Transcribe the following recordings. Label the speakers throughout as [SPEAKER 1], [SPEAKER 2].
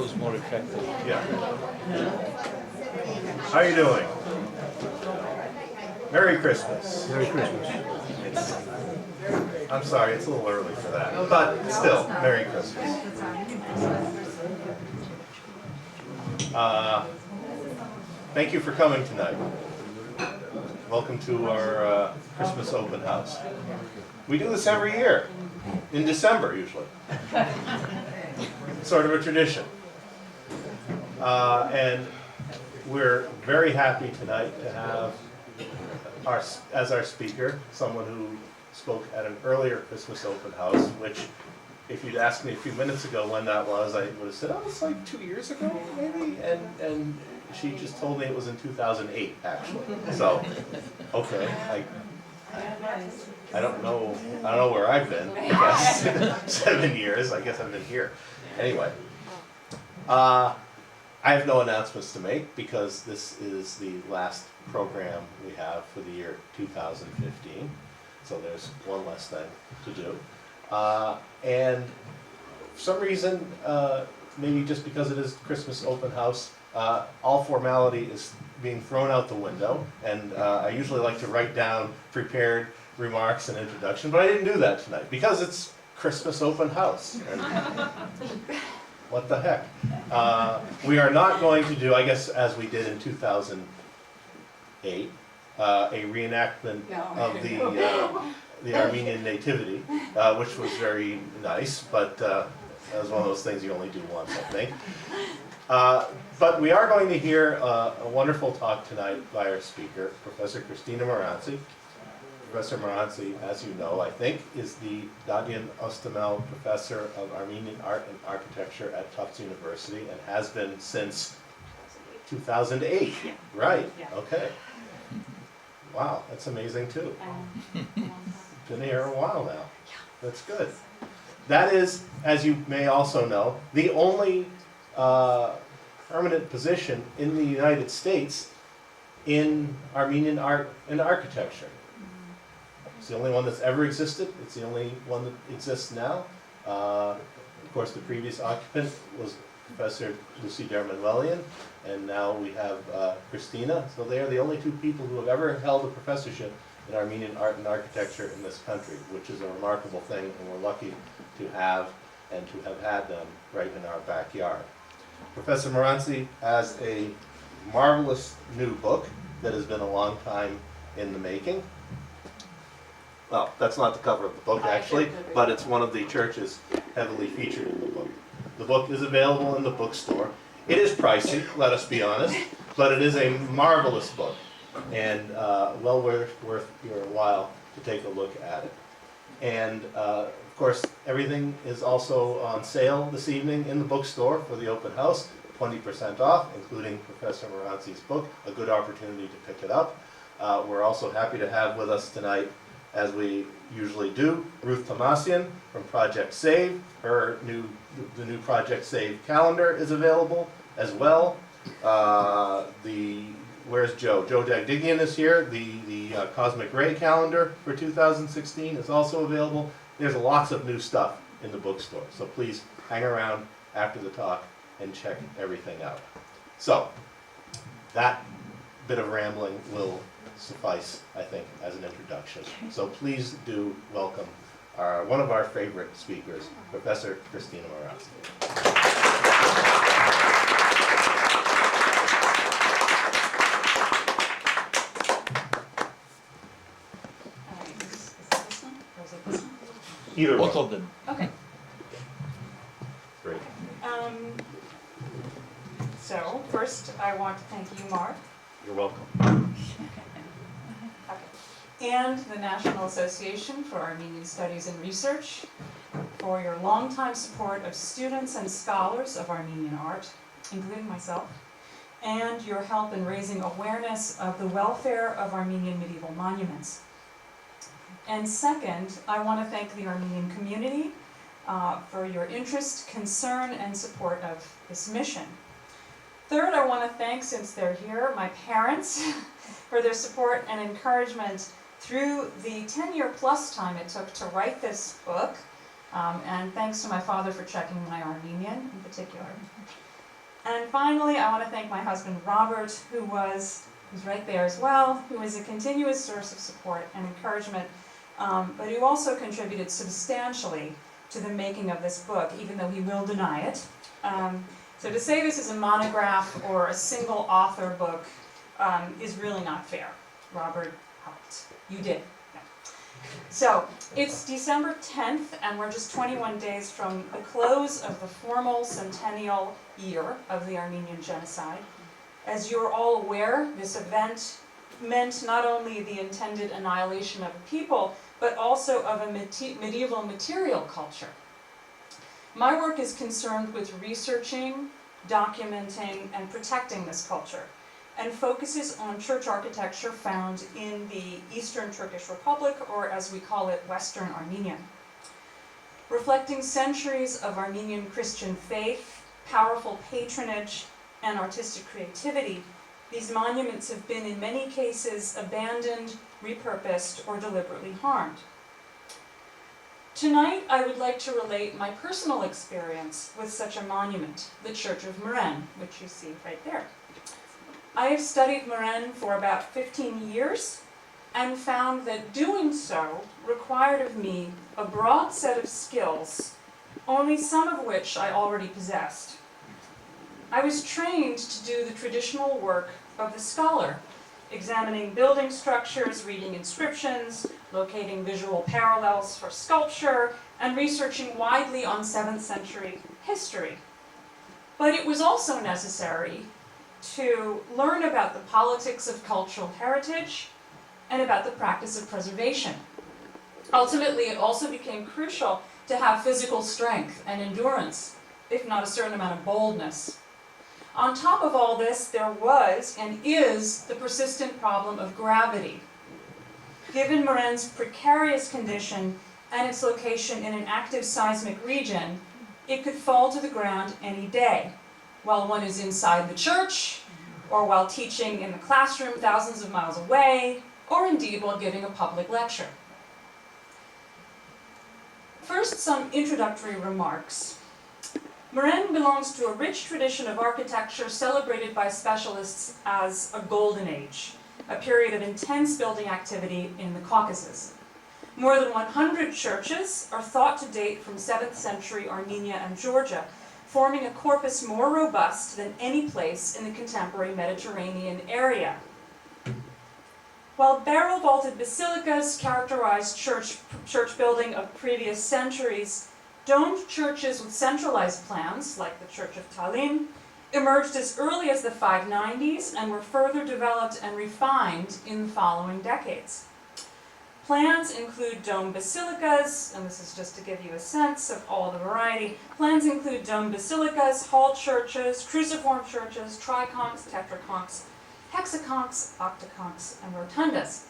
[SPEAKER 1] was more effective.
[SPEAKER 2] Yeah. How are you doing? Merry Christmas.
[SPEAKER 3] Merry Christmas.
[SPEAKER 2] I'm sorry, it's a little early for that, but still, Merry Christmas. Thank you for coming tonight. Welcome to our Christmas open house. We do this every year, in December usually. Sort of a tradition. And we're very happy tonight to have as our speaker someone who spoke at an earlier Christmas open house, which if you'd asked me a few minutes ago when that was, I would have said, oh, it's like 2 years ago, maybe? And she just told me it was in 2008, actually. So, okay, I don't know where I've been, I guess. 7 years, I guess I've been here. Anyway, I have no announcements to make because this is the last program we have for the year 2015. So there's one less thing to do. And for some reason, maybe just because it is Christmas open house, all formality is being thrown out the window. And I usually like to write down prepared remarks and introduction, but I didn't do that tonight because it's Christmas open house. And what the heck? We are not going to do, I guess, as we did in 2008, a reenactment of the Armenian nativity, which was very nice, but that was one of those things you only do once, I think. But we are going to hear a wonderful talk tonight by our speaker, Professor Christina Maranci. Professor Maranci, as you know, I think, is the Dadian Ostamel Professor of Armenian Art and Architecture at Tufts University and has been since 2008.
[SPEAKER 4] Yeah.
[SPEAKER 2] Right,
[SPEAKER 4] Yeah.
[SPEAKER 2] okay. Wow, that's amazing too. Been here a while now. That's good. That is, as you may also know, the only permanent position in the United States in Armenian art and architecture. It's the only one that's ever existed. It's the only one that exists now. Of course, the previous occupant was Professor Lucy Dermanwelian, and now we have Christina. So they are the only two people who have ever held a professorship in Armenian art and architecture in this country, which is a remarkable thing, and we're lucky to have and to have had them right in our backyard. Professor Maranci has a marvelous new book that has been a long time in the making. Well, that's not the cover of the book, actually, but it's one of the churches heavily featured in the book. The book is available in the bookstore. It is pricey, let us be honest, but it is a marvelous book and well worth your while to take a look at it. And of course, everything is also on sale this evening in the bookstore for the open house, 20% off, including Professor Maranci's book, a good opportunity to pick it up. We're also happy to have with us tonight, as we usually do, Ruth Tomasian from Project Save. The new Project Save calendar is available as well. Where's Joe? Joe Dagdigian is here. The Cosmic Ray calendar for 2016 is also available. There's lots of new stuff in the bookstore, so please hang around after the talk and check everything out. So, that bit of rambling will suffice, I think, as an introduction. So please do welcome one of our favorite speakers, Professor Christina Maranci. Either
[SPEAKER 1] Both
[SPEAKER 2] one.
[SPEAKER 1] of them.
[SPEAKER 4] Okay.
[SPEAKER 2] Great.
[SPEAKER 4] So first, I want to thank you, Mark,
[SPEAKER 2] You're welcome.
[SPEAKER 4] and the National Association for Armenian Studies and Research for your longtime support of students and scholars of Armenian art, including myself, and your help in raising awareness of the welfare of Armenian medieval monuments. And second, I want to thank the Armenian community for your interest, concern, and support of this mission. Third, I want to thank, since they're here, my parents for their support and encouragement through the 10-year plus time it took to write this book, and thanks to my father for checking my Armenian in particular. And finally, I want to thank my husband Robert, who's right there as well, who is a continuous source of support and encouragement, but who also contributed substantially to the making of this book, even though he will deny it. So to say this is a monograph or a single author book is really not fair. Robert helped. You did. Yeah. So it's December 10th, and we're just 21 days from the close of the formal centennial year of the Armenian genocide. As you're all aware, this event meant not only the intended annihilation of a people, but also of a medieval material culture. My work is concerned with researching, documenting, and protecting this culture, and focuses on church architecture found in the Eastern Turkish Republic, or as we call it, Western Armenia. Reflecting centuries of Armenian Christian faith, powerful patronage, and artistic creativity, these monuments have been in many cases abandoned, repurposed, or deliberately harmed. Tonight, I would like to relate my personal experience with such a monument, the Church of Mren, which you see right there. I have studied Mren for about 15 years and found that doing so required of me a broad set of skills, only some of which I already possessed. I was trained to do the traditional work of the scholar, examining building structures, reading inscriptions, locating visual parallels for sculpture, and researching widely on 7th century history. But it was also necessary to learn about the politics of cultural heritage and about the practice of preservation. Ultimately, it also became crucial to have physical strength and endurance, if not a certain amount of boldness. On top of all this, there was and is the persistent problem of gravity. Given Mren's precarious condition and its location in an active seismic region, it could fall to the ground any day, while one is inside the church, or while teaching in the classroom thousands of miles away, or indeed while giving a public lecture. First, some introductory remarks. Mren belongs to a rich tradition of architecture celebrated by specialists as a golden age, a period of intense building activity in the Caucasus. More than 100 churches are thought to date from 7th century Armenia and Georgia, forming a corpus more robust than any place in the contemporary Mediterranean area. While barrel-vaulted basilicas characterize church building of previous centuries, domed churches with centralized plans, like the Church of Tallinn, emerged as early as the 590s and were further developed and refined in the following decades. Plans include dome basilicas, and this is just to give you a sense of all the variety. Plans include dome basilicas, hall churches, cruciform churches, triconchs, tetraconchs, hexaconchs, octaconchs, and rotundas.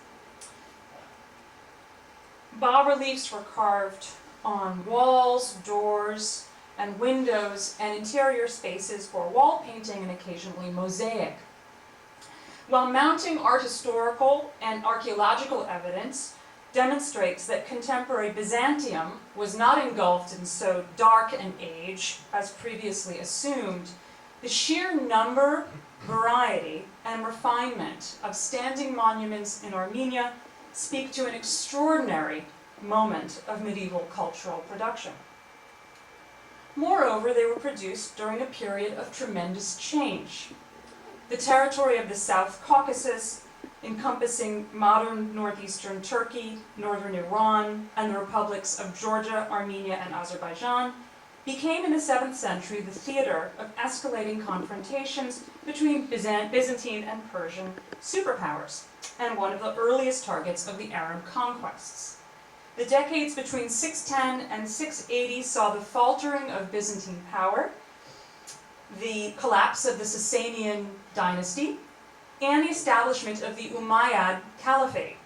[SPEAKER 4] Bas-reliefs were carved on walls, doors, and windows, and interior spaces for wall painting and occasionally mosaic. While mounting art historical and archaeological evidence demonstrates that contemporary Byzantium was not engulfed in so dark an age as previously assumed, the sheer number, variety, and refinement of standing monuments in Armenia speak to an extraordinary moment of medieval cultural production. Moreover, they were produced during a period of tremendous change. The territory of the South Caucasus, encompassing modern northeastern Turkey, northern Iran, and the republics of Georgia, Armenia, and Azerbaijan, became in the 7th century the theater of escalating confrontations between Byzantine and Persian superpowers, and one of the earliest targets of the Arab conquests. The decades between 610 and 680 saw the faltering of Byzantine power, the collapse of the Sasanian dynasty, and the establishment of the Umayyad Caliphate,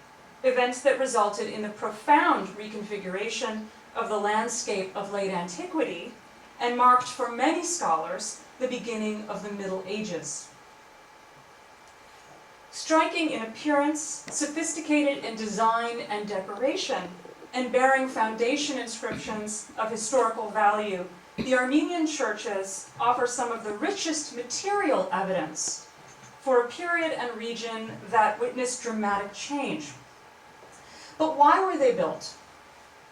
[SPEAKER 4] events that resulted in the profound reconfiguration of the landscape of late antiquity and marked for many scholars the beginning of the Middle Ages. Striking in appearance, sophisticated in design and decoration, and bearing foundation inscriptions of historical value, the Armenian churches offer some of the richest material evidence for a period and region that witnessed dramatic change. But why were they built?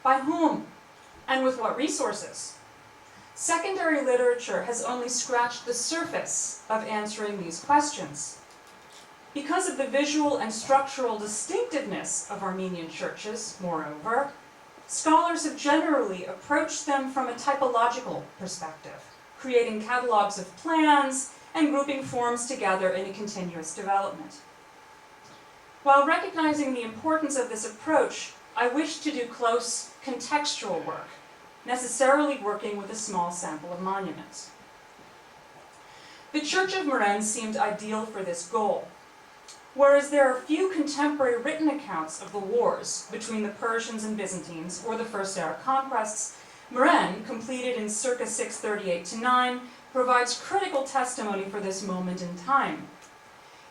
[SPEAKER 4] By whom? And with what resources? Secondary literature has only scratched the surface of answering these questions. Because of the visual and structural distinctiveness of Armenian churches, moreover, scholars have generally approached them from a typological perspective, creating catalogs of plans and grouping forms together in a continuous development. While recognizing the importance of this approach, I wish to do close contextual work, necessarily working with a small sample of monuments. The Church of Mren seemed ideal for this goal. Whereas there are few contemporary written accounts of the wars between the Persians and Byzantines or the First Arab conquests, Mren, completed in circa 638-9, provides critical testimony for this moment in time.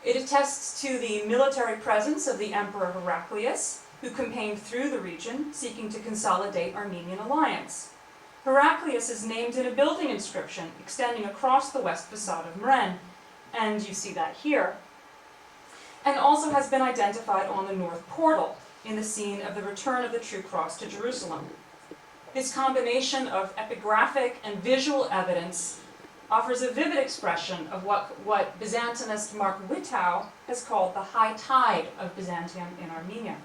[SPEAKER 4] It attests to the military presence of the Emperor Heraclius, who campaigned through the region, seeking to consolidate Armenian alliance. Heraclius is named in a building inscription extending across the west facade of Mren, and you see that here, and also has been identified on the north portal in the scene of the return of the True Cross to Jerusalem. This combination of epigraphic and visual evidence offers a vivid expression of what Byzantinist Mark Wittau has called the high tide of Byzantium in Armenia.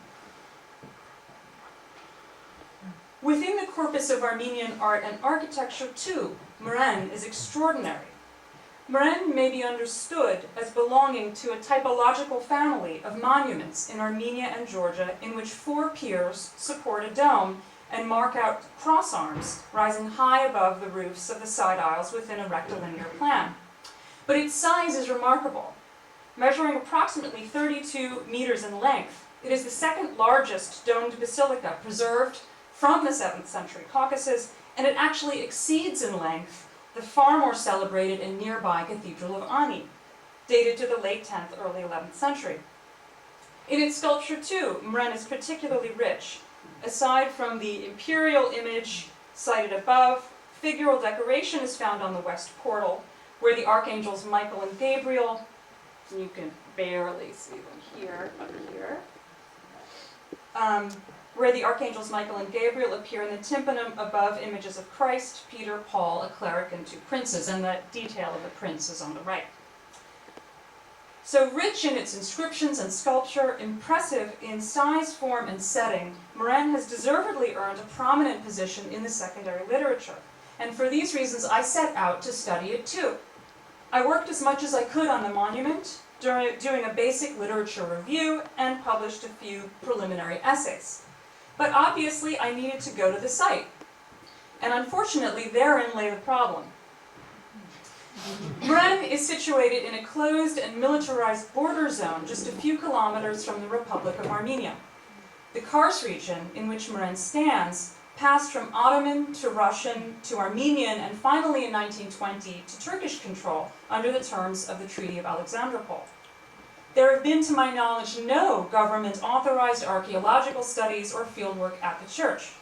[SPEAKER 4] Within the corpus of Armenian art and architecture, too, Mren is extraordinary. Mren may be understood as belonging to a typological family of monuments in Armenia and Georgia in which 4 piers support a dome and mark out cross arms rising high above the roofs of the side aisles within a rectilinear plan. But its size is remarkable. Measuring approximately 32 meters in length, it is the second largest domed basilica preserved from the 7th century Caucasus, and it actually exceeds in length the far more celebrated and nearby Cathedral of Ani, dated to the late 10th, early 11th century. In its sculpture, too, Mren is particularly rich. Aside from the imperial image cited above, figural decoration is found on the west portal, where the archangels Michael and Gabriel, and you can barely see them here, up here, where the archangels Michael and Gabriel appear in the tympanum above images of Christ, Peter, Paul, a cleric, and 2 princes, and the detail of the prince is on the right. So rich in its inscriptions and sculpture, impressive in size, form, and setting, Mren has deservedly earned a prominent position in the secondary literature. And for these reasons, I set out to study it too. I worked as much as I could on the monument, doing a basic literature review, and published a few preliminary essays. But obviously, I needed to go to the site. And unfortunately, therein lay the problem. Mren is situated in a closed and militarized border zone just a few kilometers from the Republic of Armenia. The Kars region in which Mren stands passed from Ottoman to Russian to Armenian and finally in 1920 to Turkish control under the terms of the Treaty of Alexandropol. There have been, to my knowledge, no government-authorized archaeological studies or fieldwork at the church.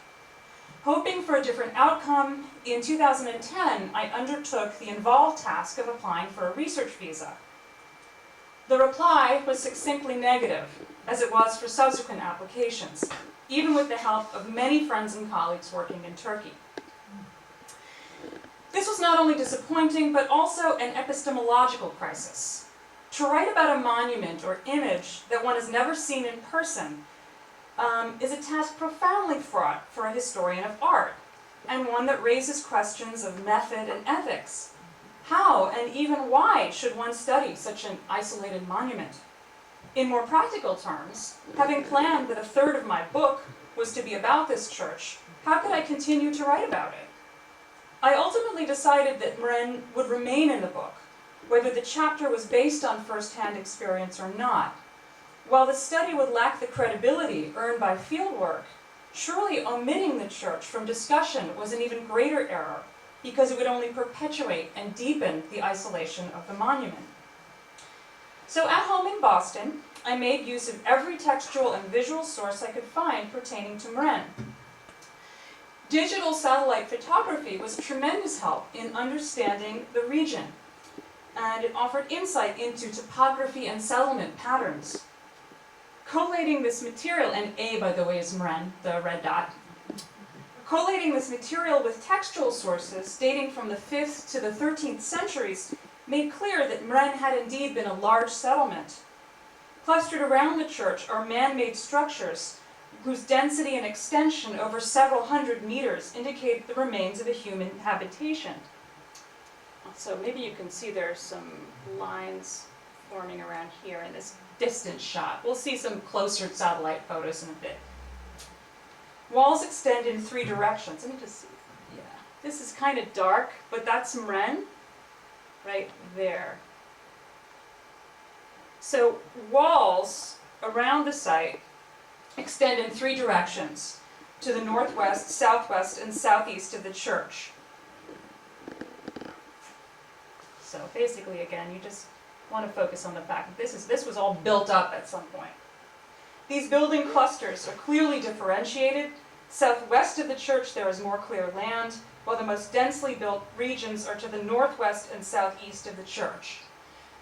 [SPEAKER 4] Hoping for a different outcome, in 2010, I undertook the involved task of applying for a research visa. The reply was succinctly negative, as it was for subsequent applications, even with the help of many friends and colleagues working in Turkey. This was not only disappointing, but also an epistemological crisis. To write about a monument or image that one has never seen in person is a task profoundly fraught for a historian of art, and one that raises questions of method and ethics. How and even why should one study such an isolated monument? In more practical terms, having planned that a third of my book was to be about this church, how could I continue to write about it? I ultimately decided that Mren would remain in the book, whether the chapter was based on first-hand experience or not. While the study would lack the credibility earned by fieldwork, surely omitting the church from discussion was an even greater error, because it would only perpetuate and deepen the isolation of the monument. So at home in Boston, I made use of every textual and visual source I could find pertaining to Mren. Digital satellite photography was a tremendous help in understanding the region, and it offered insight into topography and settlement patterns. Collating this material, and A, by the way, is Mren, the red dot. Collating this material with textual sources dating from the 5th to the 13th centuries made clear that Mren had indeed been a large settlement. Clustered around the church are man-made structures whose density and extension over several hundred meters indicate the remains of a human habitation. So maybe you can see there are some lines forming around here in this distant shot. We'll see some closer satellite photos in a bit. Walls extend in 3 directions. Let me just see. Yeah. This is kind of dark, but that's Mren right there. So walls around the site extend in 3 directions, to the northwest, southwest, and southeast of the church. So basically, again, you just want to focus on the fact that this was all built up at some point. These building clusters are clearly differentiated. Southwest of the church there is more clear land, while the most densely built regions are to the northwest and southeast of the church.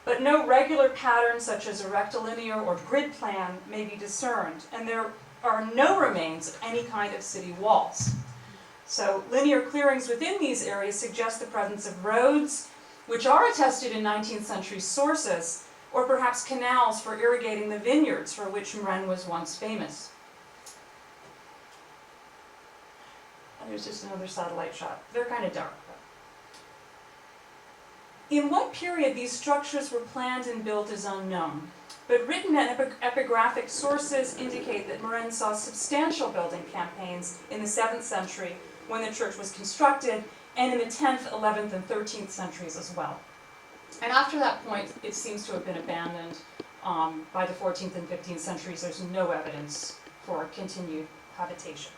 [SPEAKER 4] But no regular pattern such as a rectilinear or grid plan may be discerned, and there are no remains of any kind of city walls. So linear clearings within these areas suggest the presence of roads, which are attested in 19th century sources, or perhaps canals for irrigating the vineyards for which Mren was once famous. There's just another satellite shot. They're kind of dark. In what period these structures were planned and built is unknown, but written and epigraphic sources indicate that Mren saw substantial building campaigns in the 7th century when the church was constructed, and in the 10th, 11th, and 13th centuries as well. And after that point, it seems to have been abandoned. By the 14th and 15th centuries, there's no evidence for continued habitation.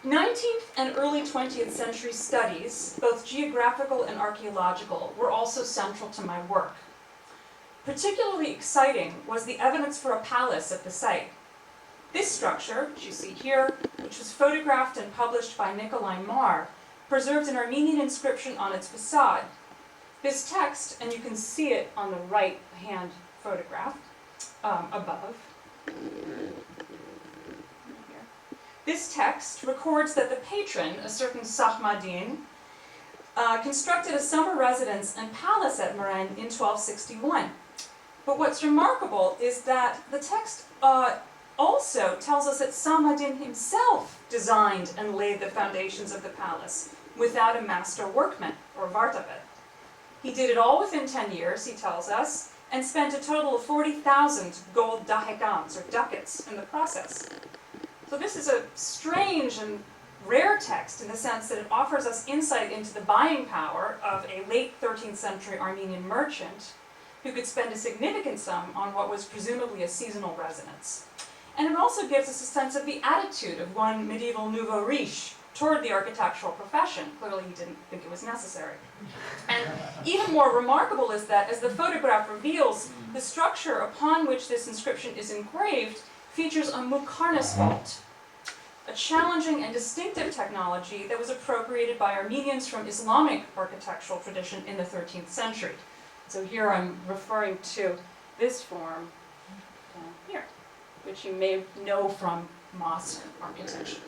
[SPEAKER 4] 19th and early 20th century studies, both geographical and archaeological, were also central to my work. Particularly exciting was the evidence for a palace at the site. This structure, which you see here, which was photographed and published by Nicolae Mar, preserved an Armenian inscription on its facade. This text, and you can see it on the right-hand photograph above. This text records that the patron, a certain Sahmadin, constructed a summer residence and palace at Mren in 1261. But what's remarkable is that the text also tells us that Sahmadin himself designed and laid the foundations of the palace without a master workman, or vartabed. He did it all within 10 years, he tells us, and spent a total of 40,000 gold dahekans, or ducats, in the process. So this is a strange and rare text in the sense that it offers us insight into the buying power of a late 13th century Armenian merchant who could spend a significant sum on what was presumably a seasonal residence. And it also gives us a sense of the attitude of one medieval nouveau riche toward the architectural profession. Clearly he didn't think it was necessary. And even more remarkable is that, as the photograph reveals, the structure upon which this inscription is engraved features a mukarnas vault, a challenging and distinctive technology that was appropriated by Armenians from Islamic architectural tradition in the 13th century. So here I'm referring to this form down here, which you may know from mosque architecture.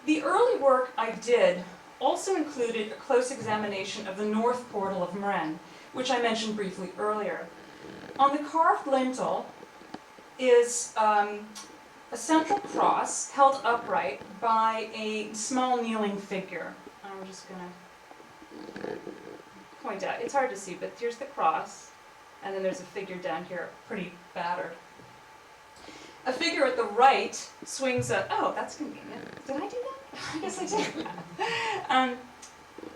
[SPEAKER 4] The early work I did also included a close examination of the north portal of Mren, which I mentioned briefly earlier. On the carved lintel is a central cross held upright by a small kneeling figure. I'm just going to point out, it's hard to see, but here's the cross, and then there's a figure down here, pretty battered. A figure at the right swings a, oh, that's convenient. Did I do that? I guess I did.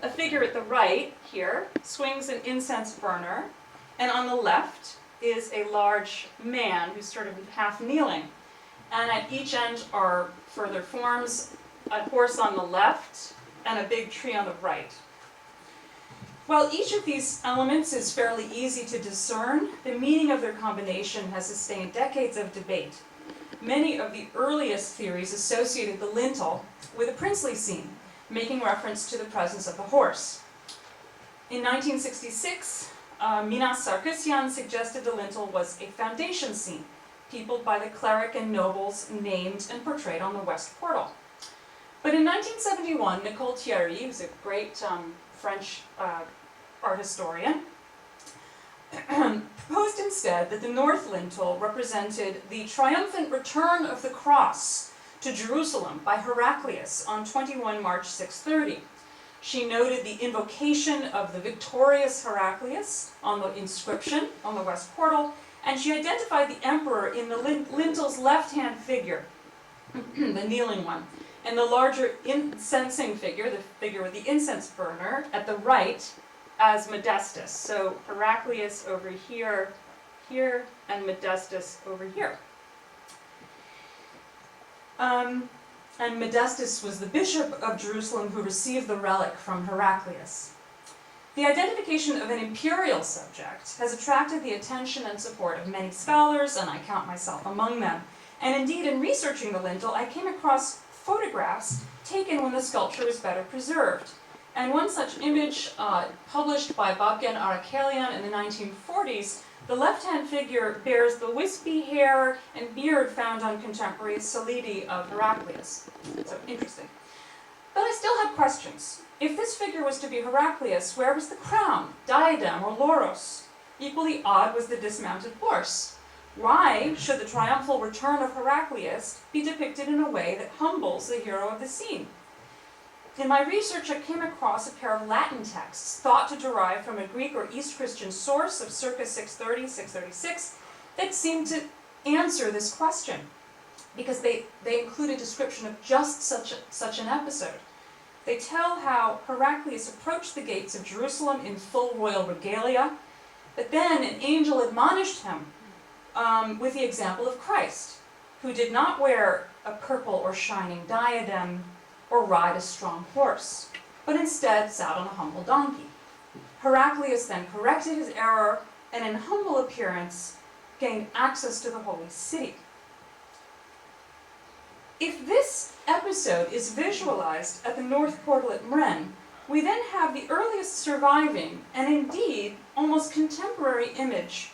[SPEAKER 4] A figure at the right here swings an incense burner, and on the left is a large man who's sort of half kneeling. And at each end are further forms, a horse on the left and a big tree on the right. While each of these elements is fairly easy to discern, the meaning of their combination has sustained decades of debate. many of the earliest theories associated the lintel with a princely scene, making reference to the presence of the horse. In 1966, Minas Sarkisyan suggested the lintel was a foundation scene, peopled by the cleric and nobles named and portrayed on the west portal. But in 1971, Nicole Thierry, who's a great French art historian, proposed instead that the north lintel represented the triumphant return of the cross to Jerusalem by Heraclius on 21 March 630. She noted the invocation of the victorious Heraclius on the inscription on the west portal, and she identified the emperor in the lintel's left-hand figure, the kneeling one, and the larger incensing figure, the figure with the incense burner, at the right as Modestus. So Heraclius over here, and Modestus over here. And Modestus was the bishop of Jerusalem who received the relic from Heraclius. The identification of an imperial subject has attracted the attention and support of many scholars, and I count myself among them. And indeed, in researching the lintel, I came across photographs taken when the sculpture was better preserved. And one such image, published by Babgen Arakelian in the 1940s, the left-hand figure bears the wispy hair and beard found on contemporary solidi of Heraclius. So interesting. But I still had questions. If this figure was to be Heraclius, where was the crown, diadem, or lauros? Equally odd was the dismounted horse. Why should the triumphal return of Heraclius be depicted in a way that humbles the hero of the scene? In my research, I came across a pair of Latin texts thought to derive from a Greek or East Christian source of circa 630-636 that seemed to answer this question, because they include a description of just such an episode. They tell how Heraclius approached the gates of Jerusalem in full royal regalia, but then an angel admonished him with the example of Christ, who did not wear a purple or shining diadem or ride a strong horse, but instead sat on a humble donkey. Heraclius then corrected his error and in humble appearance gained access to the holy city. If this episode is visualized at the north portal at Mren, we then have the earliest surviving and indeed almost contemporary image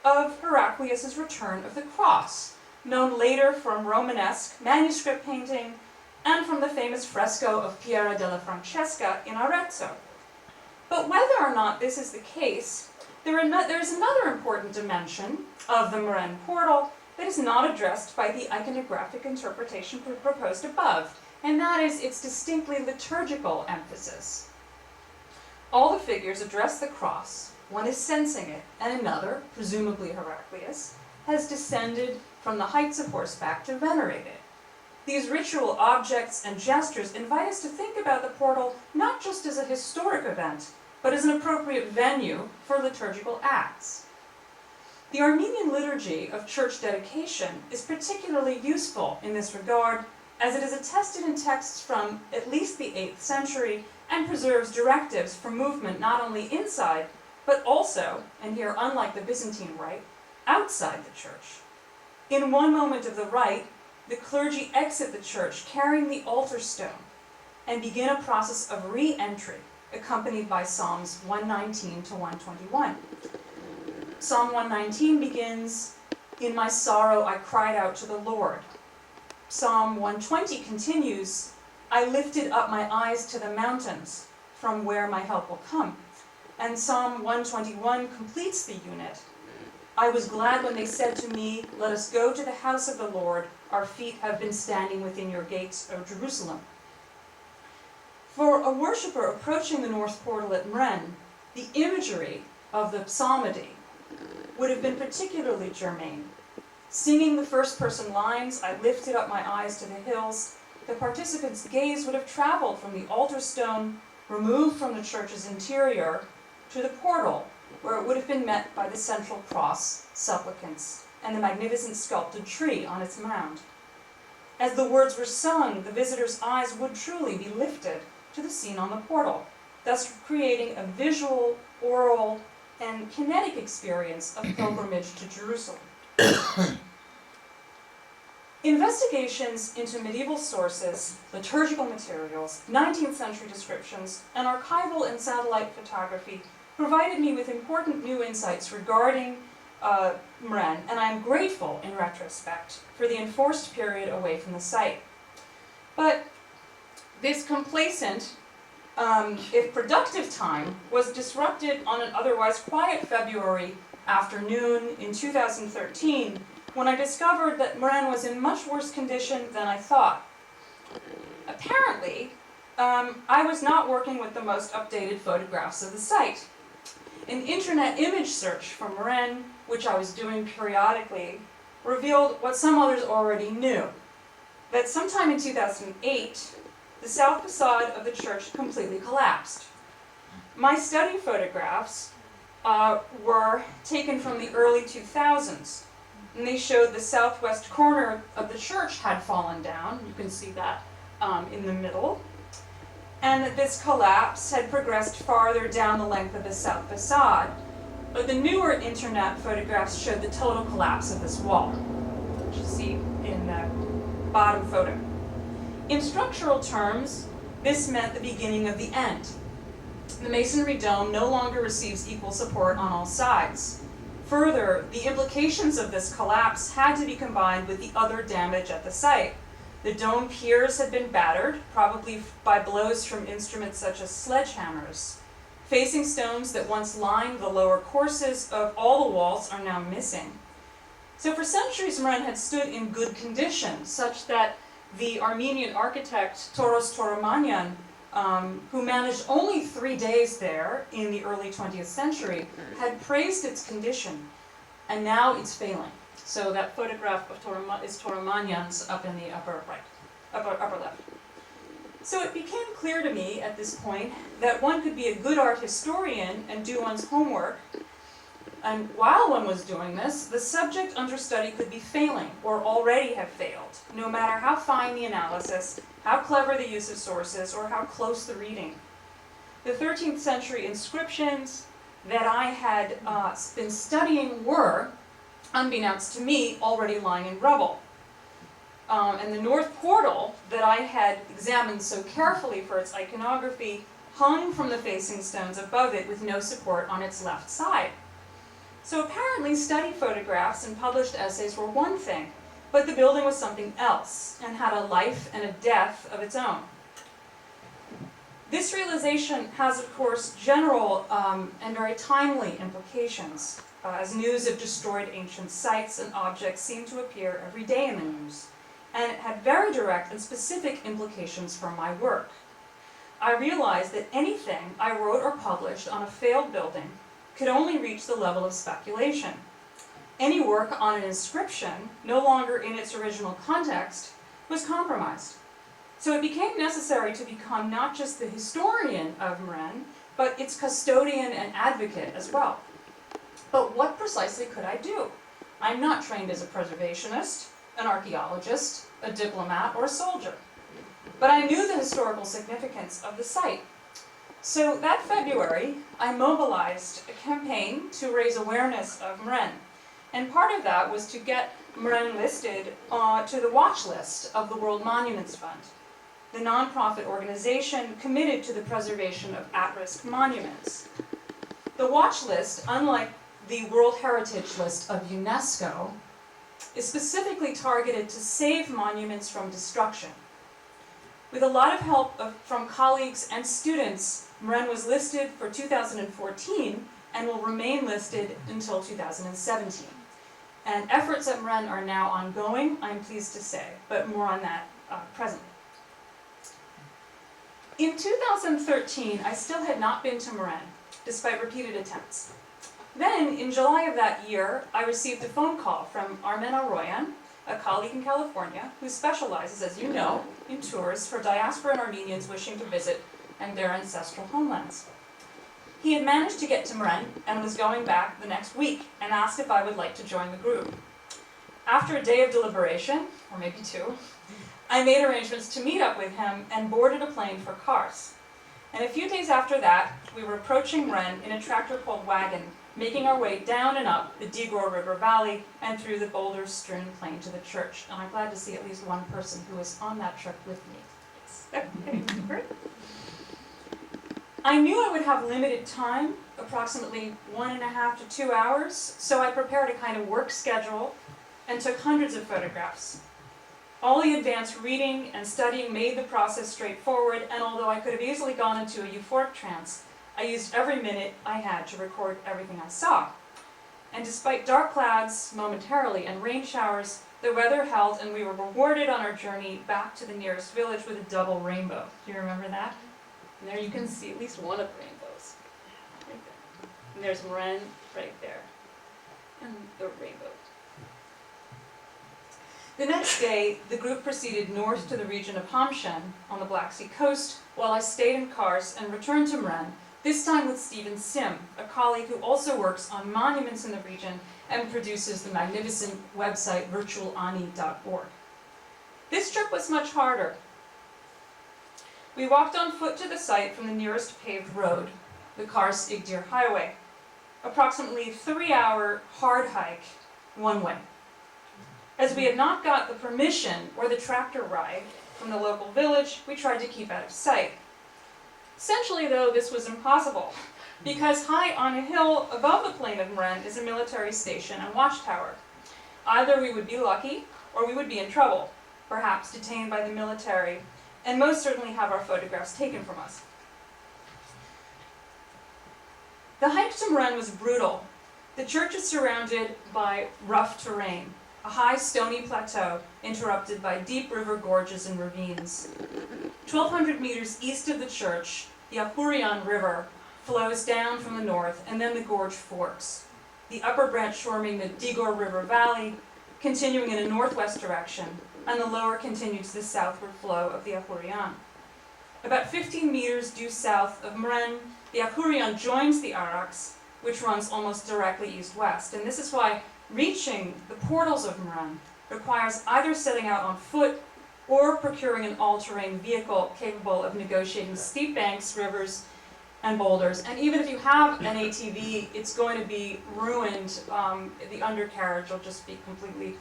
[SPEAKER 4] of Heraclius' return of the cross, known later from Romanesque manuscript painting and from the famous fresco of Piera della Francesca in Arezzo. But whether or not this is the case, there is another important dimension of the Mren portal that is not addressed by the iconographic interpretation proposed above, and that is its distinctly liturgical emphasis. All the figures address the cross, one is sensing it, and another, presumably Heraclius, has descended from the heights of horseback to venerate it. These ritual objects and gestures invite us to think about the portal not just as a historic event, but as an appropriate venue for liturgical acts. The Armenian liturgy of church dedication is particularly useful in this regard, as it is attested in texts from at least the 8th century and preserves directives for movement not only inside, but also, and here unlike the Byzantine rite, outside the church. In one moment of the rite, the clergy exit the church carrying the altar stone and begin a process of re-entry, accompanied by Psalms 119 to 121. Psalm 119 begins, "In my sorrow I cried out to the Lord." Psalm 120 continues, "I lifted up my eyes to the mountains, from where my help will come." And Psalm 121 completes the unit. "I was glad when they said to me, 'Let us go to the house of the Lord. Our feet have been standing within your gates, O Jerusalem.'" For a worshipper approaching the north portal at Mren, the imagery of the psalmody would have been particularly germane. Singing the first-person lines, "I lifted up my eyes to the hills," the participants' gaze would have traveled from the altar stone, removed from the church's interior, to the portal, where it would have been met by the central cross, supplicants, and the magnificent sculpted tree on its mound. As the words were sung, the visitor's eyes would truly be lifted to the scene on the portal, thus creating a visual, oral, and kinetic experience of pilgrimage to Jerusalem. Investigations into medieval sources, liturgical materials, 19th century descriptions, and archival and satellite photography provided me with important new insights regarding Mren, and I am grateful in retrospect for the enforced period away from the site. But this complacent, if productive time was disrupted on an otherwise quiet February afternoon in 2013 when I discovered that Mren was in much worse condition than I thought. Apparently, I was not working with the most updated photographs of the site. An internet image search for Mren, which I was doing periodically, revealed what some others already knew, that sometime in 2008, the south facade of the church completely collapsed. My study photographs were taken from the early 2000s, and they showed the southwest corner of the church had fallen down. You can see that in the middle. And that this collapse had progressed farther down the length of the south facade. But the newer internet photographs showed the total collapse of this wall, which you see in the bottom photo. In structural terms, this meant the beginning of the end. The masonry dome no longer receives equal support on all sides. Further, the implications of this collapse had to be combined with the other damage at the site. The dome piers had been battered, probably by blows from instruments such as sledgehammers. Facing stones that once lined the lower courses of all the walls are now missing. So for centuries, Mren had stood in good condition, such that the Armenian architect Toros Toromanyan, who managed only 3 days there in the early 20th century, had praised its condition, and now it's failing. So that photograph of Toromanyan's up in the upper left. So it became clear to me at this point that one could be a good art historian and do one's homework, and while one was doing this, the subject under study could be failing or already have failed, no matter how fine the analysis, how clever the use of sources, or how close the reading. The 13th century inscriptions that I had been studying were, unbeknownst to me, already lying in rubble. And the north portal that I had examined so carefully for its iconography hung from the facing stones above it with no support on its left side. So apparently study photographs and published essays were one thing, but the building was something else and had a life and a death of its own. This realization has, of course, general and very timely implications, as news of destroyed ancient sites and objects seem to appear every day in the news, and it had very direct and specific implications for my work. I realized that anything I wrote or published on a failed building could only reach the level of speculation. Any work on an inscription, no longer in its original context, was compromised. So it became necessary to become not just the historian of Mren, but its custodian and advocate as well. But what precisely could I do? I'm not trained as a preservationist, an archaeologist, a diplomat, or a soldier. But I knew the historical significance of the site. So that February, I mobilized a campaign to raise awareness of Mren. And part of that was to get Mren listed to the watch list of the World Monuments Fund, the nonprofit organization committed to the preservation of at-risk monuments. The watch list, unlike the World Heritage List of UNESCO, is specifically targeted to save monuments from destruction. With a lot of help from colleagues and students, Mren was listed for 2014 and will remain listed until 2017. And efforts at Mren are now ongoing, I'm pleased to say, but more on that presently. In 2013, I still had not been to Mren, despite repeated attempts. Then, in July of that year, I received a phone call from Armen Aroyan, a colleague in California, who specializes, as you know, in tours for diaspora and Armenians wishing to visit and their ancestral homelands. He had managed to get to Mren and was going back the next week and asked if I would like to join the group. After a day of deliberation, or maybe two, I made arrangements to meet up with him and boarded a plane for Kars. And a few days after that, we were approaching Mren in a tractor-pulled wagon, making our way down and up the Digor River Valley and through the boulder-strewn plain to the church. And I'm glad to see at least one person who was on that trip with me. Yes. Okay, great. I knew I would have limited time, approximately 1.5 to 2 hours, so I prepared a kind of work schedule and took hundreds of photographs. All the advanced reading and studying made the process straightforward, and although I could have easily gone into a euphoric trance, I used every minute I had to record everything I saw. And despite dark clouds momentarily and rain showers, the weather held and we were rewarded on our journey back to the nearest village with a double rainbow. Do you remember that? And there you can see at least one of the rainbows. Right there. And there's Mren right there. And the rainbow. The next day, the group proceeded north to the region of Hamshen on the Black Sea coast, while I stayed in Kars and returned to Mren, this time with Stephen Sim, a colleague who also works on monuments in the region and produces the magnificent website virtualani.org. This trip was much harder. We walked on foot to the site from the nearest paved road, the Kars-Igdir Highway, approximately a 3-hour hard hike one way. As we had not got the permission or the tractor ride from the local village, we tried to keep out of sight. Essentially, though, this was impossible, because high on a hill above the plain of Mren is a military station and watchtower. Either we would be lucky, or we would be in trouble, perhaps detained by the military, and most certainly have our photographs taken from us. The hike to Mren was brutal. The church is surrounded by rough terrain, a high stony plateau interrupted by deep river gorges and ravines. 1,200 meters east of the church, the Ahurian River flows down from the north, and then the gorge forks. The upper branch forming the Digor River Valley, continuing in a northwest direction, and the lower continues the southward flow of the Ahurian. About 15 meters due south of Mren, the Ahurian joins the Arax, which runs almost directly east-west, and this is why reaching the portals of Mren requires either setting out on foot or procuring an all-terrain vehicle capable of negotiating steep banks, rivers, and boulders. And even if you have an ATV, it's going to be ruined. The undercarriage will just be completely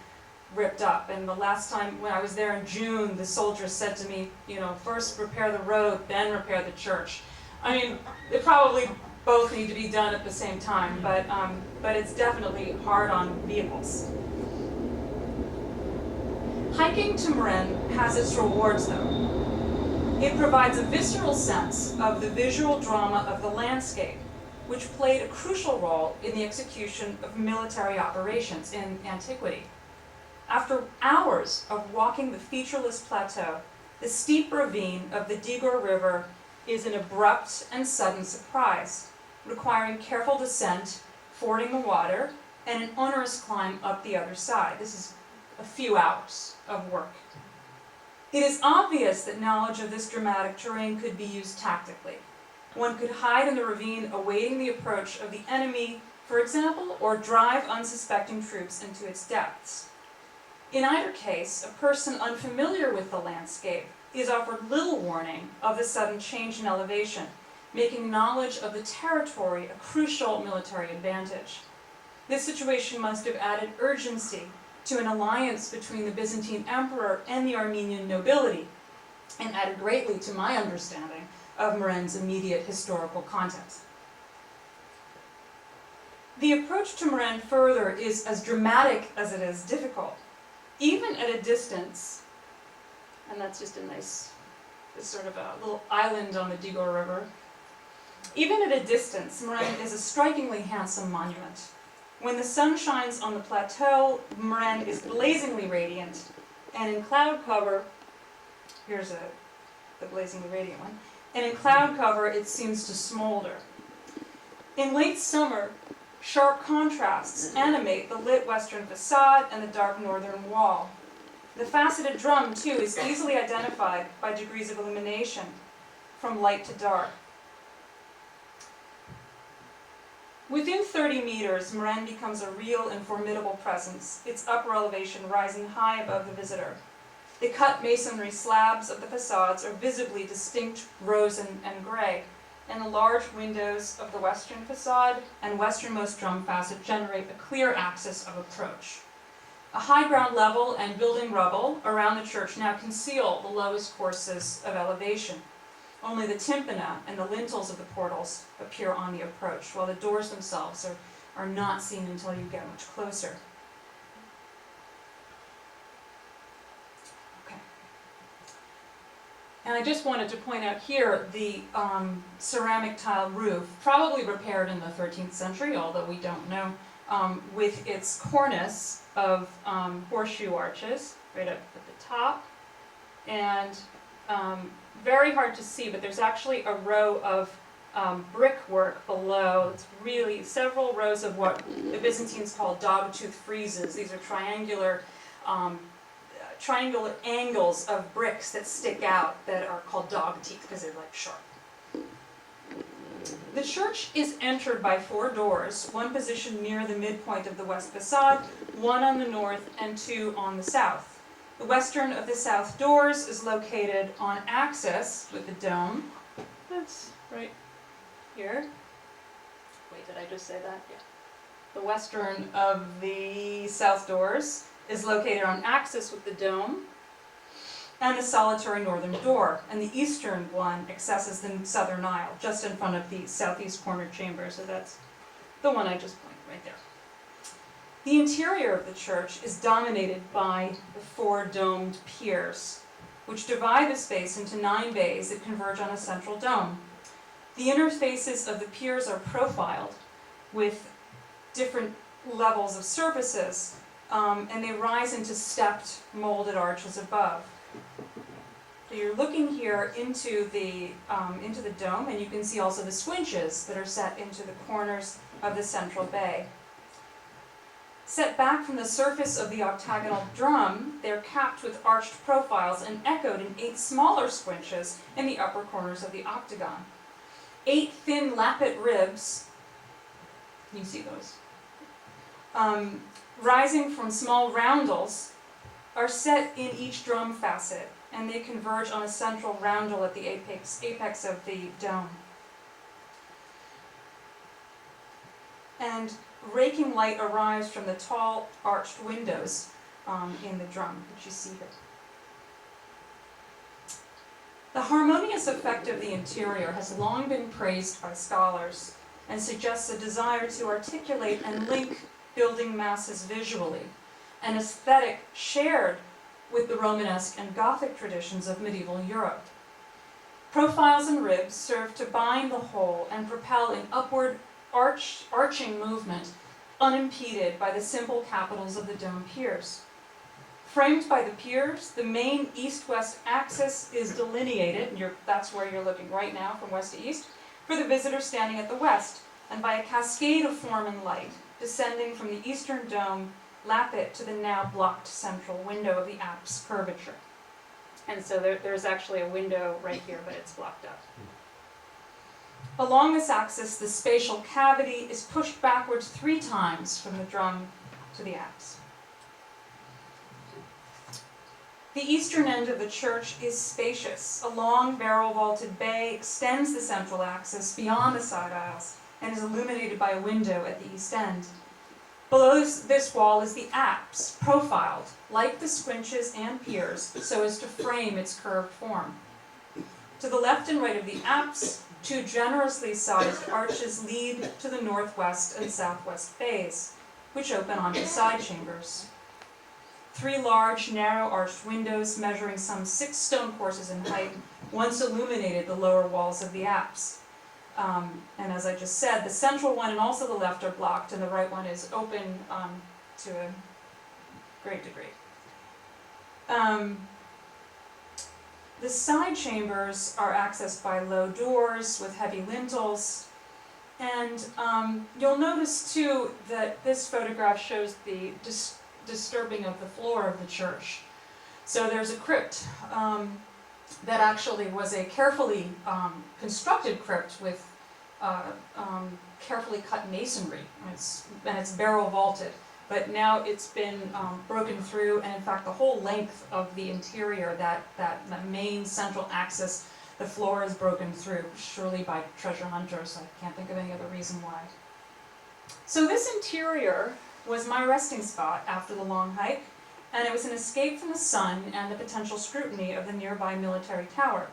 [SPEAKER 4] ripped up. And the last time when I was there in June, the soldiers said to me, you know, first repair the road, then repair the church. I mean, they probably both need to be done at the same time, but it's definitely hard on vehicles. Hiking to Mren has its rewards, though. It provides a visceral sense of the visual drama of the landscape, which played a crucial role in the execution of military operations in antiquity. After hours of walking the featureless plateau, the steep ravine of the Digor River is an abrupt and sudden surprise, requiring careful descent, fording the water, and an onerous climb up the other side. This is a few hours of work. It is obvious that knowledge of this dramatic terrain could be used tactically. One could hide in the ravine awaiting the approach of the enemy, for example, or drive unsuspecting troops into its depths. In either case, a person unfamiliar with the landscape is offered little warning of the sudden change in elevation, making knowledge of the territory a crucial military advantage. This situation must have added urgency to an alliance between the Byzantine emperor and the Armenian nobility, and added greatly to my understanding of Mren's immediate historical context. The approach to Mren further is as dramatic as it is difficult. Even at a distance, and that's just a nice, this sort of a little island on the Digor River. Even at a distance, Mren is a strikingly handsome monument. When the sun shines on the plateau, Mren is blazingly radiant, and in cloud cover, here's the blazingly radiant one, and in cloud cover it seems to smolder. In late summer, sharp contrasts animate the lit western facade and the dark northern wall. The faceted drum, too, is easily identified by degrees of illumination, from light to dark. Within 30 meters, Mren becomes a real and formidable presence, its upper elevation rising high above the visitor. The cut masonry slabs of the facades are visibly distinct rose and gray, and the large windows of the western facade and westernmost drum facet generate a clear axis of approach. A high ground level and building rubble around the church now conceal the lowest courses of elevation. Only the tympana and the lintels of the portals appear on the approach, while the doors themselves are not seen until you get much closer. Okay. And I just wanted to point out here the ceramic tile roof, probably repaired in the 13th century, although we don't know, with its cornice of horseshoe arches right up at the top, and very hard to see, but there's actually a row of brickwork below. It's really several rows of what the Byzantines call dog-tooth friezes. These are triangular angles of bricks that stick out that are called dog teeth because they're like sharp. The church is entered by 4 doors, one positioned near the midpoint of the west facade, one on the north, and 2 on the south. The western of the south doors is located on axis with the dome. That's right here. Wait, did I just say that? Yeah. The western of the south doors is located on axis with the dome and the solitary northern door, and the eastern one accesses the southern aisle, just in front of the southeast corner chamber, so that's the one I just pointed right there. The interior of the church is dominated by the 4 domed piers, which divide the space into 9 bays that converge on a central dome. The inner faces of the piers are profiled with different levels of surfaces, and they rise into stepped molded arches above. So you're looking here into the dome, and you can see also the squinches that are set into the corners of the central bay. Set back from the surface of the octagonal drum, they're capped with arched profiles and echoed in 8 smaller squinches in the upper corners of the octagon. 8 thin lappet ribs, can you see those? Rising from small roundels, are set in each drum facet, and they converge on a central roundel at the apex of the dome. And raking light arrives from the tall arched windows in the drum, which you see here. The harmonious effect of the interior has long been praised by scholars and suggests a desire to articulate and link building masses visually, an aesthetic shared with the Romanesque and Gothic traditions of medieval Europe. Profiles and ribs serve to bind the whole and propel an upward arching movement unimpeded by the simple capitals of the dome piers. Framed by the piers, the main east-west axis is delineated, and that's where you're looking right now from west to east, for the visitor standing at the west, and by a cascade of form and light descending from the eastern dome lappet to the now blocked central window of the apse curvature. And so there's actually a window right here, but it's blocked up. Along this axis, the spatial cavity is pushed backwards 3 times from the drum to the apse. The eastern end of the church is spacious. A long barrel-vaulted bay extends the central axis beyond the side aisles and is illuminated by a window at the east end. Below this wall is the apse, profiled, like the squinches and piers, so as to frame its curved form. To the left and right of the apse, 2 generously sized arches lead to the northwest and southwest bays, which open onto side chambers. 3 large, narrow arched windows measuring some 6 stone courses in height once illuminated the lower walls of the apse. And as I just said, the central one and also the left are blocked, and the right one is open to a great degree. The side chambers are accessed by low doors with heavy lintels, and you'll notice too that this photograph shows the disturbing of the floor of the church. So there's a crypt that actually was a carefully constructed crypt with carefully cut masonry, and it's barrel vaulted. but now it's been broken through, and in fact the whole length of the interior, that main central axis, the floor is broken through, surely by treasure hunters. I can't think of any other reason why. So this interior was my resting spot after the long hike, and it was an escape from the sun and the potential scrutiny of the nearby military tower.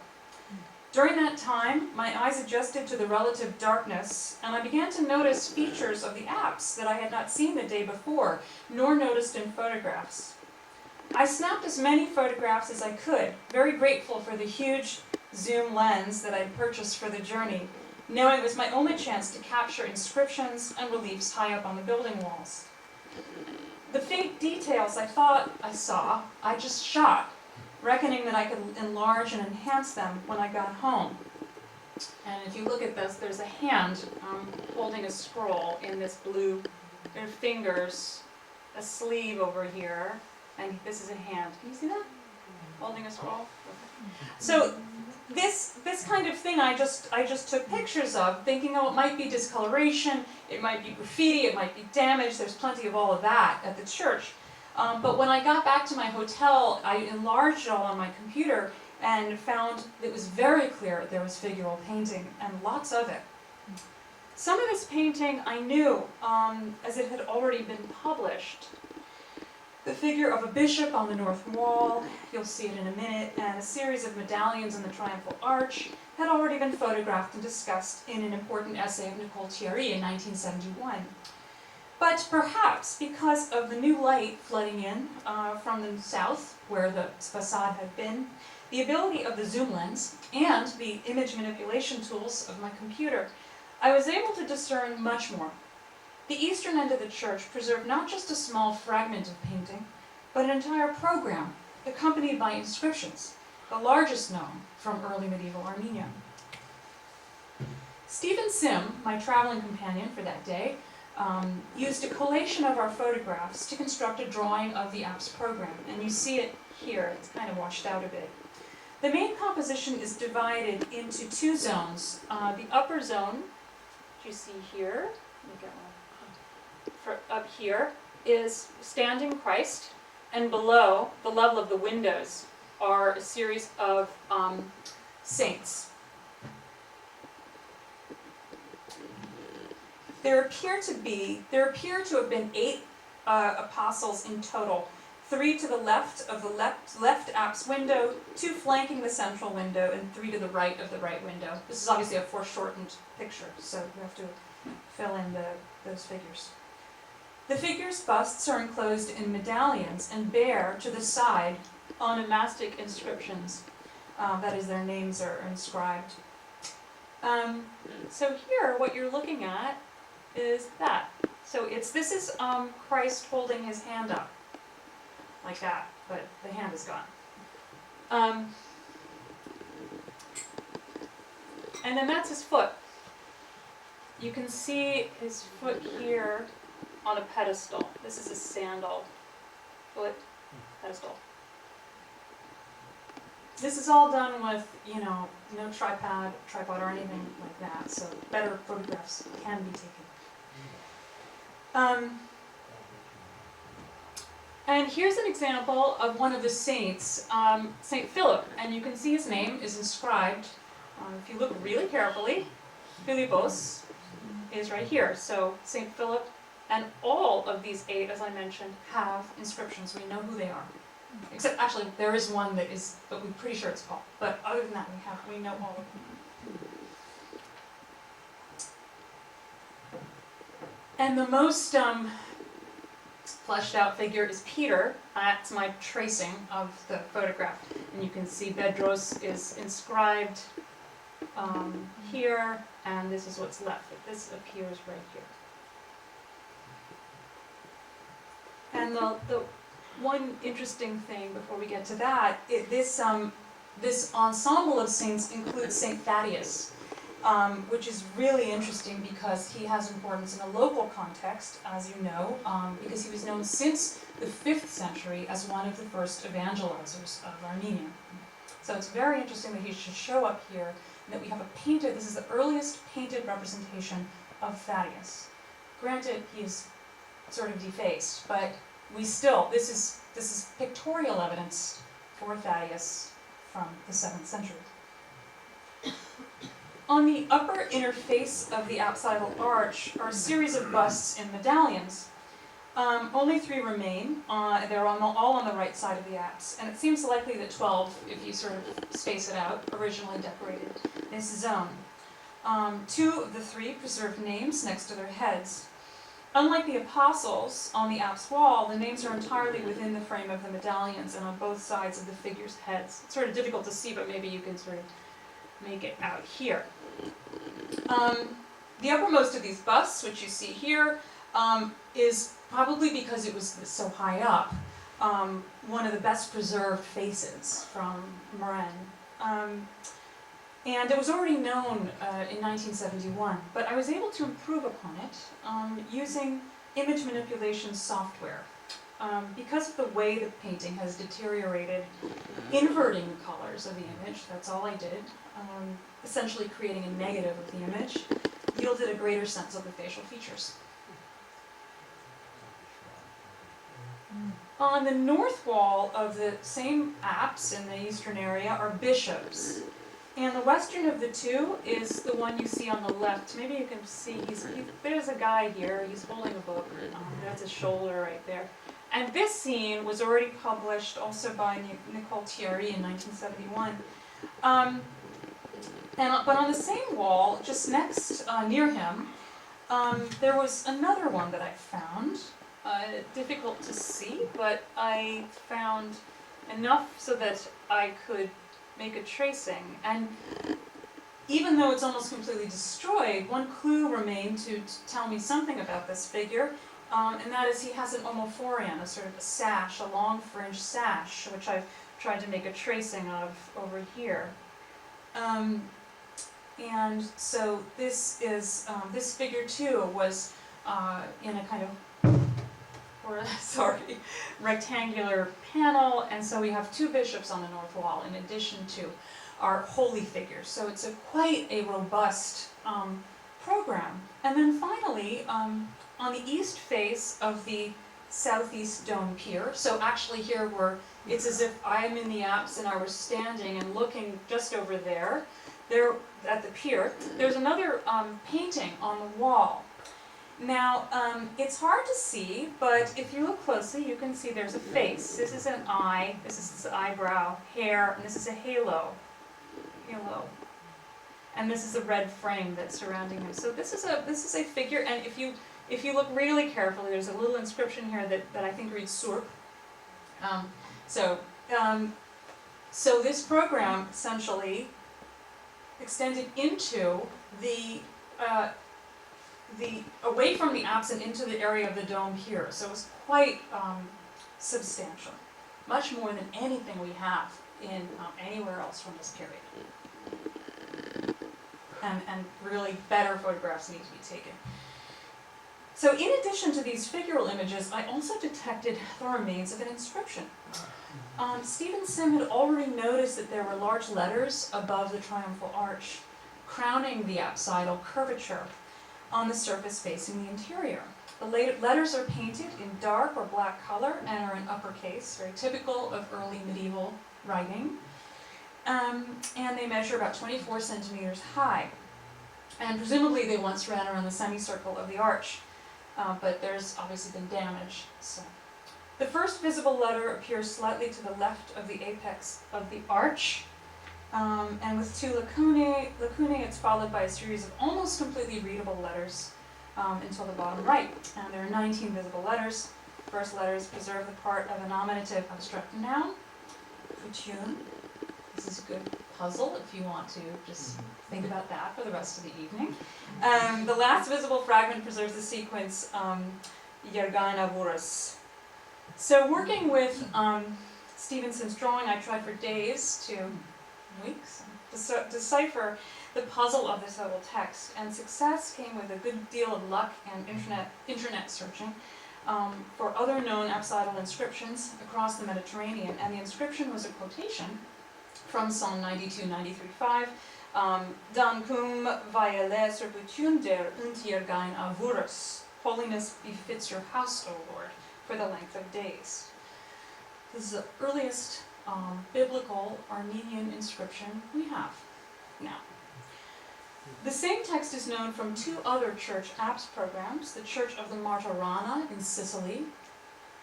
[SPEAKER 4] During that time, my eyes adjusted to the relative darkness, and I began to notice features of the apse that I had not seen the day before, nor noticed in photographs. I snapped as many photographs as I could, very grateful for the huge zoom lens that I'd purchased for the journey, knowing it was my only chance to capture inscriptions and reliefs high up on the building walls. The faint details I thought I saw, I just shot, reckoning that I could enlarge and enhance them when I got home. And if you look at this, there's a hand holding a scroll in this blue, there are fingers, a sleeve over here, and this is a hand. Can you see that? Holding a scroll? So this kind of thing I just took pictures of, thinking, oh, it might be discoloration, it might be graffiti, it might be damage, there's plenty of all of that at the church. But when I got back to my hotel, I enlarged it all on my computer and found it was very clear there was figural painting, and lots of it. Some of this painting I knew, as it had already been published. The figure of a bishop on the north wall, you'll see it in a minute, and a series of medallions in the triumphal arch had already been photographed and discussed in an important essay of Nicole Thierry in 1971. But perhaps because of the new light flooding in from the south, where the facade had been, the ability of the zoom lens, and the image manipulation tools of my computer, I was able to discern much more. The eastern end of the church preserved not just a small fragment of painting, but an entire program, accompanied by inscriptions, the largest known from early medieval Armenia. Stephen Sim, my traveling companion for that day, used a collation of our photographs to construct a drawing of the apse program, and you see it here. It's kind of washed out a bit. The main composition is divided into two zones. The upper zone, which you see here, let me get one. Up here is standing Christ, and below, the level of the windows, are a series of saints. There appear to have been 8 apostles in total, 3 to the left of the left apse window, 2 flanking the central window, and 3 to the right of the right window. This is obviously a foreshortened picture, so you have to fill in those figures. The figures' busts are enclosed in medallions and bear to the side onomastic inscriptions. That is, their names are inscribed. So here, what you're looking at is that. So this is Christ holding his hand up, like that, but the hand is gone. And then that's his foot. You can see his foot here on a pedestal. This is a sandal foot pedestal. This is all done with, no tripod or anything like that, so better photographs can be taken. And here's an example of one of the saints, Saint Philip, and you can see his name is inscribed. If you look really carefully, Philippos is right here. So Saint Philip, and all of these 8, as I mentioned, have inscriptions. We know who they are. Except, actually, there is one that is, but we're pretty sure it's Paul. But other than that, we know all of them. And the most fleshed out figure is Peter. That's my tracing of the photograph. And you can see Bedros is inscribed here, and this is what's left. This appears right here. And the one interesting thing before we get to that, this ensemble of saints includes Saint Thaddeus, which is really interesting because he has importance in a local context, as you know, because he was known since the 5th century as one of the first evangelizers of Armenia. So it's very interesting that he should show up here, and that we have this is the earliest painted representation of Thaddeus. Granted, he is sort of defaced, but we still, this is pictorial evidence for Thaddeus from the 7th century. On the upper inner face of the apsidal arch are a series of busts in medallions. Only 3 remain. They're all on the right side of the apse, and it seems likely that 12, if you sort of space it out, originally decorated this zone. 2 of the 3 preserve names next to their heads. Unlike the apostles on the apse wall, the names are entirely within the frame of the medallions and on both sides of the figures' heads. It's sort of difficult to see, but maybe you can sort of make it out here. The uppermost of these busts, which you see here, is probably because it was so high up, one of the best preserved faces from Mren. And it was already known in 1971, but I was able to improve upon it using image manipulation software. Because of the way the painting has deteriorated, inverting the colors of the image, that's all I did, essentially creating a negative of the image, yielded a greater sense of the facial features. On the north wall of the same apse in the eastern area are bishops. And the western of the 2 is the one you see on the left. Maybe you can see, there's a guy here, he's holding a book, that's his shoulder right there. And this scene was already published also by Nicole Thierry in 1971. But on the same wall, just next, near him, there was another one that I found. Difficult to see, but I found enough so that I could make a tracing. And even though it's almost completely destroyed, one clue remained to tell me something about this figure, and that is he has an omophorion, a sort of a sash, a long fringe sash, which I've tried to make a tracing of over here. And so this is, this figure too was in a kind of rectangular panel, and so we have 2 bishops on the north wall in addition to our holy figures. So it's quite a robust program. And then finally, on the east face of the southeast dome pier, so actually here it's as if I'm in the apse and I was standing and looking just over there at the pier, there's another painting on the wall. Now, it's hard to see, but if you look closely, you can see there's a face. This is an eye, this is the eyebrow, hair, and this is a halo. And this is a red frame that's surrounding him. So this is a figure, and if you look really carefully, there's a little inscription here that I think reads Surp. So this program essentially extended into the away from the apse and into the area of the dome here. So it was quite substantial, much more than anything we have in anywhere else from this period. And really better photographs need to be taken. So in addition to these figural images, I also detected the remains of an inscription. Stephen Sim had already noticed that there were large letters above the triumphal arch, crowning the apsidal curvature on the surface facing the interior. The letters are painted in dark or black color and are in uppercase, very typical of early medieval writing. And they measure about 24 centimeters high. And presumably they once ran around the semicircle of the arch, but there's obviously been damage. So. The first visible letter appears slightly to the left of the apex of the arch, and with 2 lacunae, it's followed by a series of almost completely readable letters until the bottom right. And there are 19 visible letters. The first letters preserve the part of a nominative abstract noun, Ptghni. This is a good puzzle if you want to just think about that for the rest of the evening. The last visible fragment preserves the sequence Yergainavurus. So working with Stevenson's drawing, I tried for days to weeks to decipher the puzzle of this little text, and success came with a good deal of luck and internet searching for other known apsidal inscriptions across the Mediterranean, and the inscription was a quotation from Psalm 92-93-5, Dan cum vaele serputium der Yergainavurus. Holiness befits your house, O Lord, for the length of days. This is the earliest biblical Armenian inscription we have now. The same text is known from two other church apse programs, the Church of the Martorana in Sicily,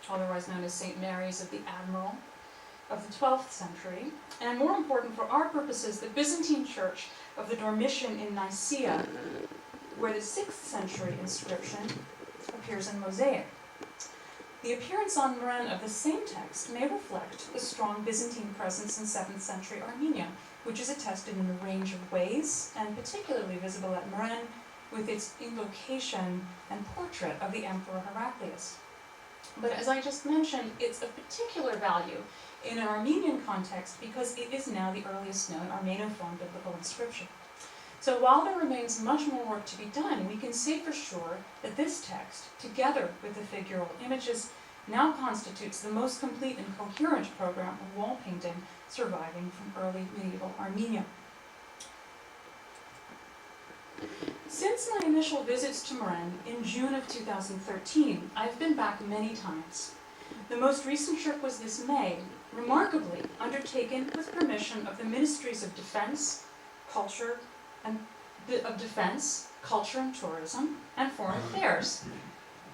[SPEAKER 4] otherwise known as St. Mary's of the Admiral, of the 12th century, and more important for our purposes, the Byzantine Church of the Dormition in Nicaea, where the 6th century inscription appears in mosaic. The appearance on Mren of the same text may reflect the strong Byzantine presence in 7th century Armenia, which is attested in a range of ways, and particularly visible at Mren with its invocation and portrait of the Emperor Heraclius. But as I just mentioned, it's of particular value in an Armenian context because it is now the earliest known Armenophone biblical inscription. So while there remains much more work to be done, we can say for sure that this text, together with the figural images, now constitutes the most complete and coherent program of wall painting surviving from early medieval Armenia. Since my initial visits to Mren in June of 2013, I've been back many times. The most recent trip was this May, remarkably undertaken with permission of the Ministries of Defense, Culture and Tourism, and Foreign Affairs,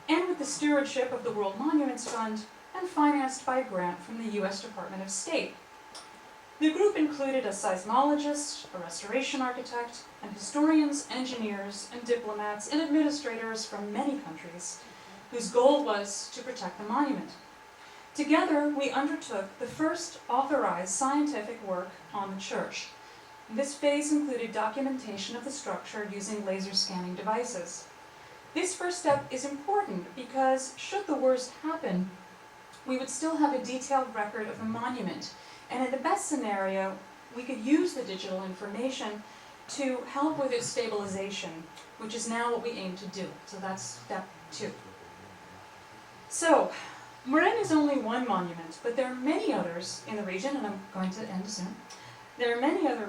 [SPEAKER 4] and with the stewardship of the World Monuments Fund, and financed by a grant from the U.S. Department of State. The group included a seismologist, a restoration architect, and historians, engineers, and diplomats and administrators from many countries, whose goal was to protect the monument. Together, we undertook the first authorized scientific work on the church. This phase included documentation of the structure using laser scanning devices. This first step is important because, should the worst happen, we would still have a detailed record of the monument, and in the best scenario, we could use the digital information to help with its stabilization, which is now what we aim to do. So that's step 2. So, Mren is only one monument, but there are many others in the region, and I'm going to end soon. There are many other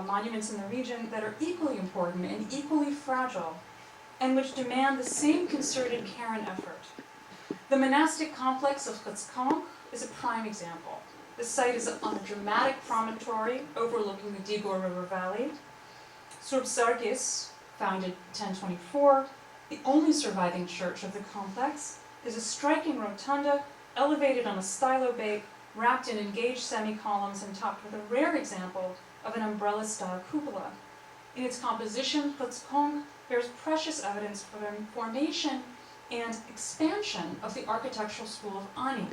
[SPEAKER 4] monuments in the region that are equally important and equally fragile, and which demand the same concerted care and effort. The monastic complex of Ptghni is a prime example. The site is on a dramatic promontory overlooking the Digor River Valley. Zvartnots, founded 1024, the only surviving church of the complex, is a striking rotunda elevated on a stylobate, wrapped in engaged semi-columns and topped with a rare example of an umbrella-style cupola. In its composition, Ptghni bears precious evidence for the formation and expansion of the architectural school of Ani.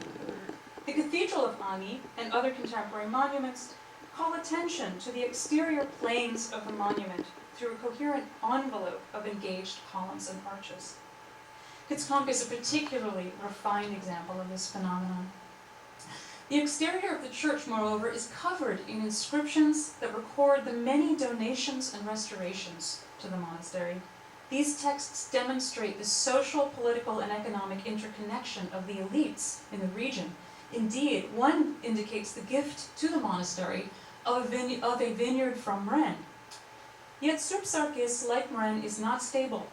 [SPEAKER 4] The Cathedral of Ani and other contemporary monuments call attention to the exterior planes of the monument through a coherent envelope of engaged columns and arches. Ptghni is a particularly refined example of this phenomenon. The exterior of the church, moreover, is covered in inscriptions that record the many donations and restorations to the monastery. These texts demonstrate the social, political, and economic interconnection of the elites in the region. Indeed, one indicates the gift to the monastery of a vineyard from Mren. Yet Zvartnots, like Mren, is not stable.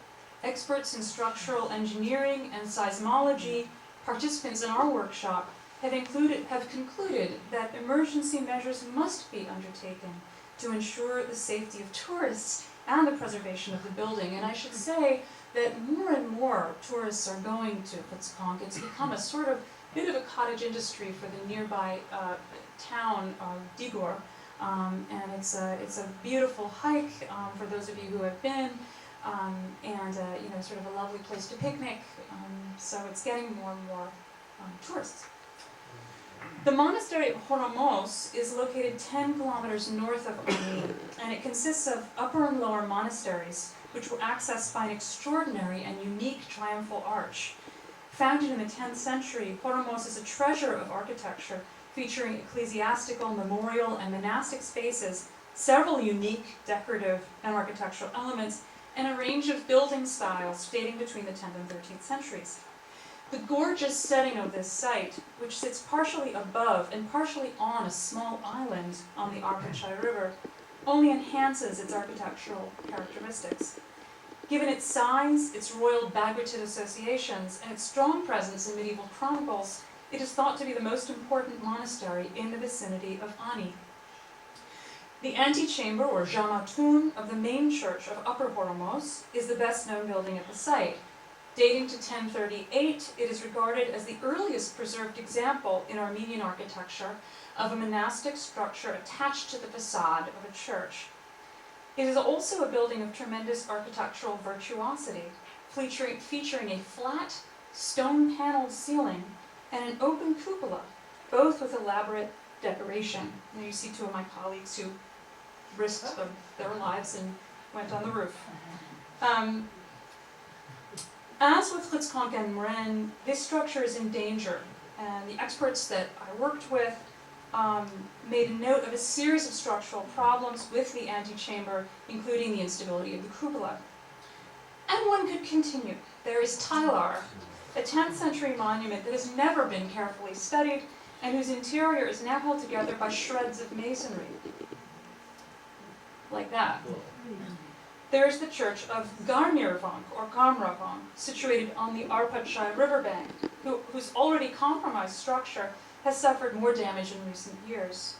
[SPEAKER 4] Experts in structural engineering and seismology, participants in our workshop, have concluded that emergency measures must be undertaken to ensure the safety of tourists and the preservation of the building. And I should say that more and more tourists are going to Ptghni. It's become a sort of bit of a cottage industry for the nearby town of Digor. And it's a beautiful hike for those of you who have been, and sort of a lovely place to picnic. So it's getting more and more tourists. The monastery of Hormos is located 10 kilometers north of Ani, and it consists of upper and lower monasteries, which were accessed by an extraordinary and unique triumphal arch. Founded in the 10th century, Hormos is a treasure of architecture, featuring ecclesiastical, memorial, and monastic spaces, several unique decorative and architectural elements, and a range of building styles dating between the 10th and 13th centuries. The gorgeous setting of this site, which sits partially above and partially on a small island on the Arpachai River, only enhances its architectural characteristics. Given its size, its royal bagratid associations, and its strong presence in medieval chronicles, it is thought to be the most important monastery in the vicinity of Ani. The antechamber, or Jamatun, of the main church of Upper Hormos is the best-known building at the site. Dating to 1038, it is regarded as the earliest preserved example in Armenian architecture of a monastic structure attached to the facade of a church. It is also a building of tremendous architectural virtuosity, featuring a flat, stone-paneled ceiling and an open cupola, both with elaborate decoration. And you see two of my colleagues who risked their lives and went on the roof. As with Ptghni and Mren, this structure is in danger, and the experts that I worked with made a note of a series of structural problems with the antechamber, including the instability of the cupola. And one could continue. There is Tylar, a 10th century monument that has never been carefully studied and whose interior is now held together by shreds of masonry. Like that. There is the church of Garnirvang, or Gamravang, situated on the Arpachai riverbank, whose already compromised structure has suffered more damage in recent years.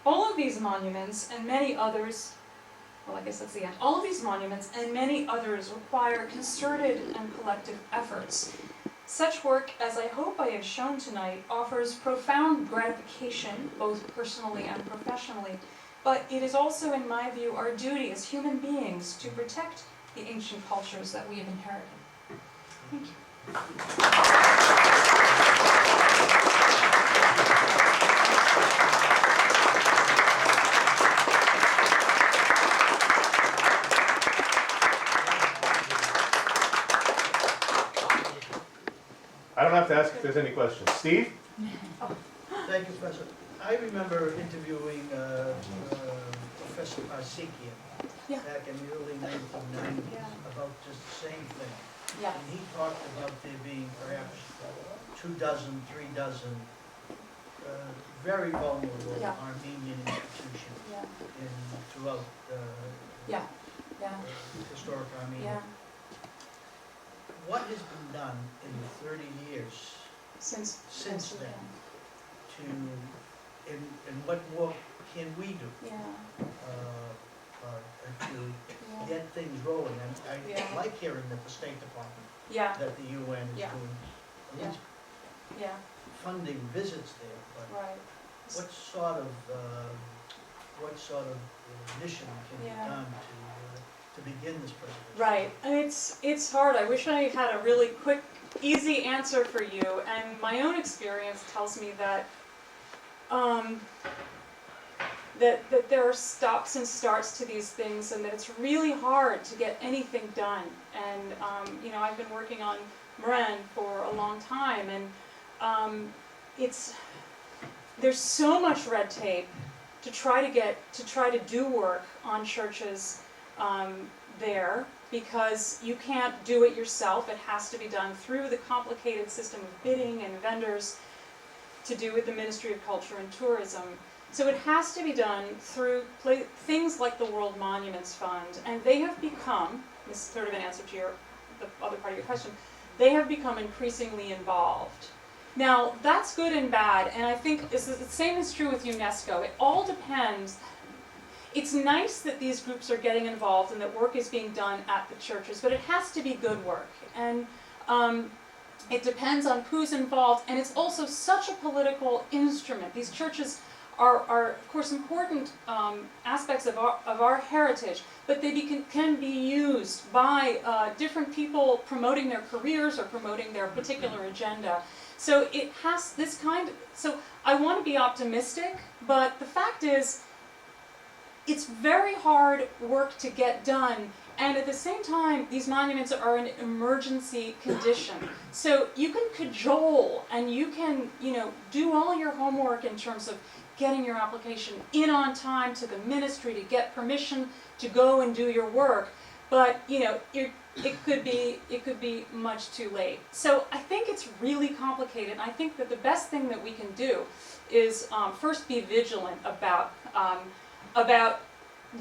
[SPEAKER 4] All of these monuments and many others, well, I guess that's the end. All of these monuments and many others require concerted and collective efforts. Such work, as I hope I have shown tonight, offers profound gratification, both personally and professionally, but it is also, in my view, our duty as human beings to protect the ancient cultures that we have inherited. Thank you.
[SPEAKER 2] I don't have to ask if there's any questions. Steve?
[SPEAKER 1] Thank you, Professor. I remember interviewing Professor Arsikian back in the early 1990s about just the same thing.
[SPEAKER 4] Yeah.
[SPEAKER 1] And he talked about there being perhaps 2 dozen, 3 dozen very vulnerable Armenian institutions throughout historic Armenia. What has been done in the 30 years since then and what more can we do to get things rolling? And I like hearing that the State Department, that the UN is doing at least funding visits there, but what sort of mission can be done to begin this preservation?
[SPEAKER 4] Right, and it's hard. I wish I had a really quick, easy answer for you, and my own experience tells me that that there are stops and starts to these things, and that it's really hard to get anything done. And I've been working on Mren for a long time, and there's so much red tape to try to do work on churches there, because you can't do it yourself. It has to be done through the complicated system of bidding and vendors to do with the Ministry of Culture and Tourism. So it has to be done through things like the World Monuments Fund, and they have become, this is sort of an answer to the other part of your question, they have become increasingly involved. Now, that's good and bad, and I think the same is true with UNESCO. It all depends. It's nice that these groups are getting involved and that work is being done at the churches, but it has to be good work. And it depends on who's involved, and it's also such a political instrument. These churches are of course, important aspects of our heritage, but they can be used by different people promoting their careers or promoting their particular agenda. So it has this so I want to be optimistic, but the fact is, it's very hard work to get done, and at the same time, these monuments are an emergency condition. So you can cajole, and you can, do all your homework in terms of getting your application in on time to the ministry to get permission to go and do your work, but it could be much too late. So I think it's really complicated. I think that the best thing that we can do is first be vigilant about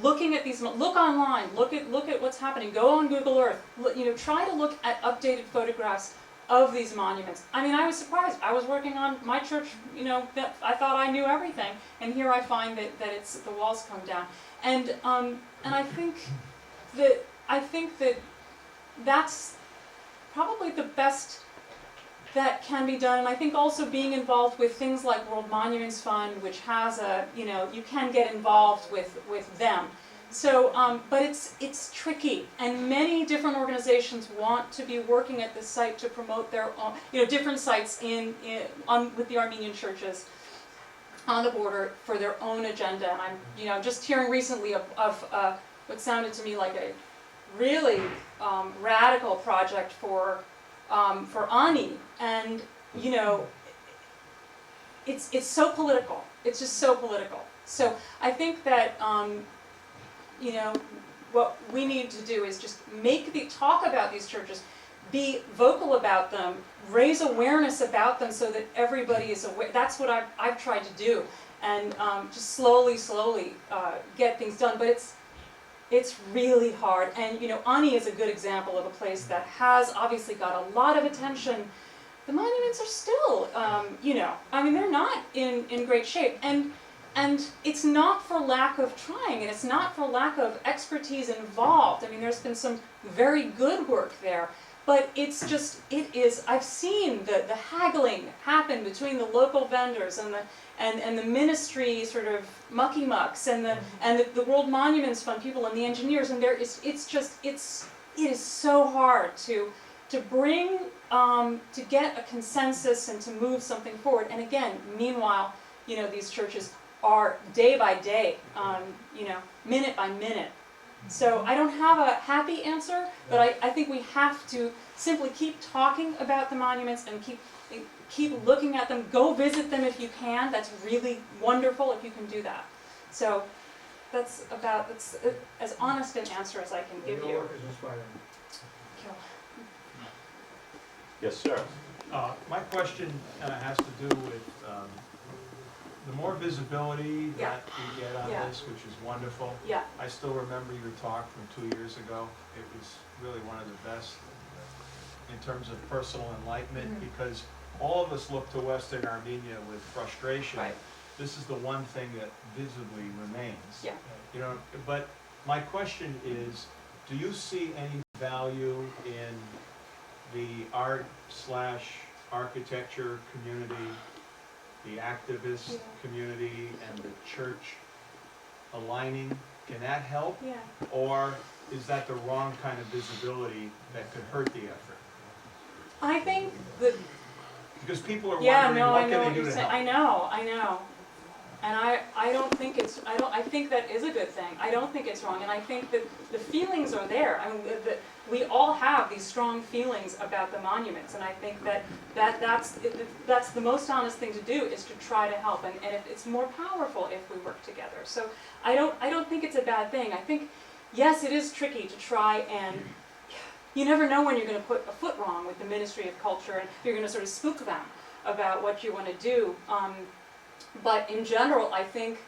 [SPEAKER 4] looking at these, look online, look at what's happening, go on Google Earth, try to look at updated photographs of these monuments. I mean, I was surprised. I was working on my church, that I thought I knew everything, and here I find that the walls come down. And I think that that's probably the best that can be done. And I think also being involved with things like World Monuments Fund, which has you can get involved with them. So, but it's tricky, and many different organizations want to be working at this site to promote their own, different sites with the Armenian churches on the border for their own agenda. And I'm, just hearing recently of what sounded to me like a really radical project for Ani, and it's so political. It's just so political. So I think that. What we need to do is just talk about these churches, be vocal about them, raise awareness about them so that everybody is aware. That's what I've tried to do, and just slowly get things done. But it's really hard. And Ani is a good example of a place that has obviously got a lot of attention. The monuments are still, they're not in great shape. And it's not for lack of trying, and it's not for lack of expertise involved. I mean, there's been some very good work there, but it is, I've seen the haggling happen between the local vendors and the ministry sort of mucky-mucks and the World Monuments Fund people and the engineers, and it is so hard to bring, to get a consensus and to move something forward. And again, meanwhile, these churches are day by day, minute by minute. So I don't have a happy answer, but I think we have to simply keep talking about the monuments and keep looking at them. Go visit them if you can. That's really wonderful if you can do that. So that's as honest an answer as I can give you.
[SPEAKER 1] Your work is inspiring.
[SPEAKER 2] Yes, sir.
[SPEAKER 3] My question has to do with the more visibility that we get on this, which is wonderful.
[SPEAKER 4] Yeah.
[SPEAKER 3] I still remember your talk from 2 years ago. It was really one of the best in terms of personal enlightenment, because all of us look to Western Armenia with frustration.
[SPEAKER 4] Right.
[SPEAKER 3] This is the one thing that visibly remains.
[SPEAKER 4] Yeah.
[SPEAKER 3] But my question is, do you see any value in the art/architecture community, the activist community, and the church aligning? Can that help?
[SPEAKER 4] Yeah.
[SPEAKER 3] Or is that the wrong kind of visibility that could hurt the effort?
[SPEAKER 4] I think that...
[SPEAKER 3] Because people are wondering, what can they do to help?
[SPEAKER 4] I know. And I don't think it's, I think that is a good thing. I don't think it's wrong, and I think that the feelings are there. I mean, we all have these strong feelings about the monuments, and I think that's the most honest thing to do, is to try to help, and it's more powerful if we work together. So I don't think it's a bad thing. I think, yes, it is tricky to try, and you never know when you're going to put a foot wrong with the Ministry of Culture, and you're going to sort of spook them about what you want to do. But in general, I think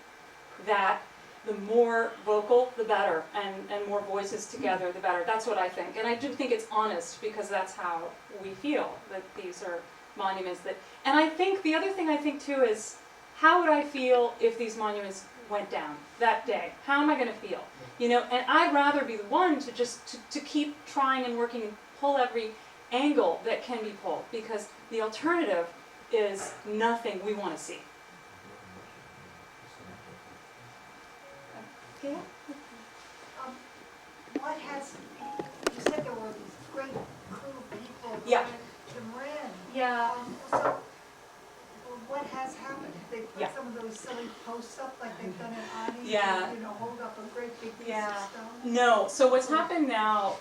[SPEAKER 4] that the more vocal, the better, and more voices together, the better. That's what I think. And I do think it's honest, because that's how we feel, that these are monuments that... And I think, the other thing I think too is, how would I feel if these monuments went down that day? How am I going to feel? And I'd rather be the one to just to keep trying and working and pull every angle that can be pulled, because the alternative is nothing we want to see. Yeah.
[SPEAKER 5] What has, you said there were these great crew of people who
[SPEAKER 4] Yeah.
[SPEAKER 5] went to Mren.
[SPEAKER 4] Yeah.
[SPEAKER 5] So, what has happened? Have they put
[SPEAKER 4] Yeah.
[SPEAKER 5] some of those silly posts up like they've done in Ani?
[SPEAKER 4] Yeah.
[SPEAKER 5] Hold up a great big piece
[SPEAKER 4] Yeah.
[SPEAKER 5] of stone?
[SPEAKER 4] No. So what's happened now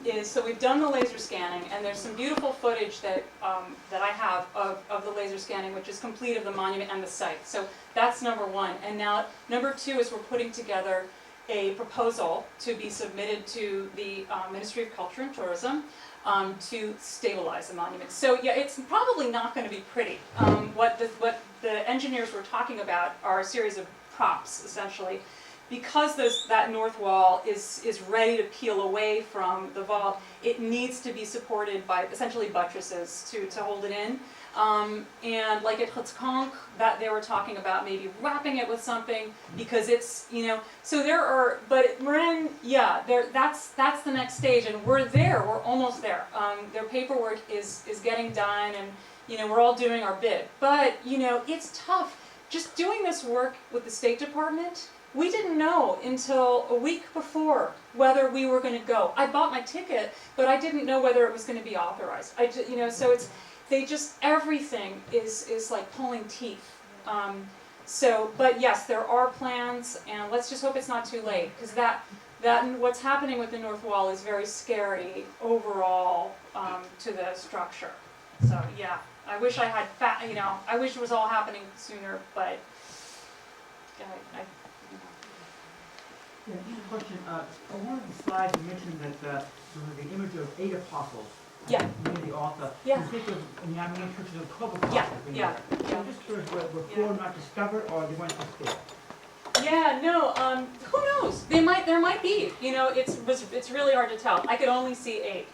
[SPEAKER 4] is, so we've done the laser scanning, and there's some beautiful footage that I have of the laser scanning, which is complete, of the monument and the site. So that's number one. And now number two is we're putting together a proposal to be submitted to the Ministry of Culture and Tourism to stabilize the monument. So yeah, it's probably not going to be pretty. What the engineers were talking about are a series of props, essentially, because that north wall is ready to peel away from the vault, it needs to be supported by essentially buttresses to hold it in. And like at Ptghni, that they were talking about maybe wrapping it with something because it's, so there are, but at Mren, yeah, that's the next stage, and we're almost there. Their paperwork is getting done, and we're all doing our bit. But it's tough. Just doing this work with the State Department, we didn't know until a week before whether we were going to go. I bought my ticket, but I didn't know whether it was going to be authorized. So it's. They just, everything is like pulling teeth. But yes, there are plans, and let's just hope it's not too late, because that what's happening with the North Wall is very scary overall to the structure. So yeah, I wish I had, I wish it was all happening sooner, but
[SPEAKER 6] Yeah, just a question. On one of the slides, you mentioned that there was the image of 8 apostles.
[SPEAKER 4] Yeah.
[SPEAKER 6] Near the altar.
[SPEAKER 4] Yeah.
[SPEAKER 6] You think of in the Armenian churches of 12 apostles.
[SPEAKER 4] Yeah.
[SPEAKER 6] So I'm just curious, were 4 not discovered, or they weren't discovered?
[SPEAKER 4] Yeah, no, who knows? There might be. It's really hard to tell. I could only see 8.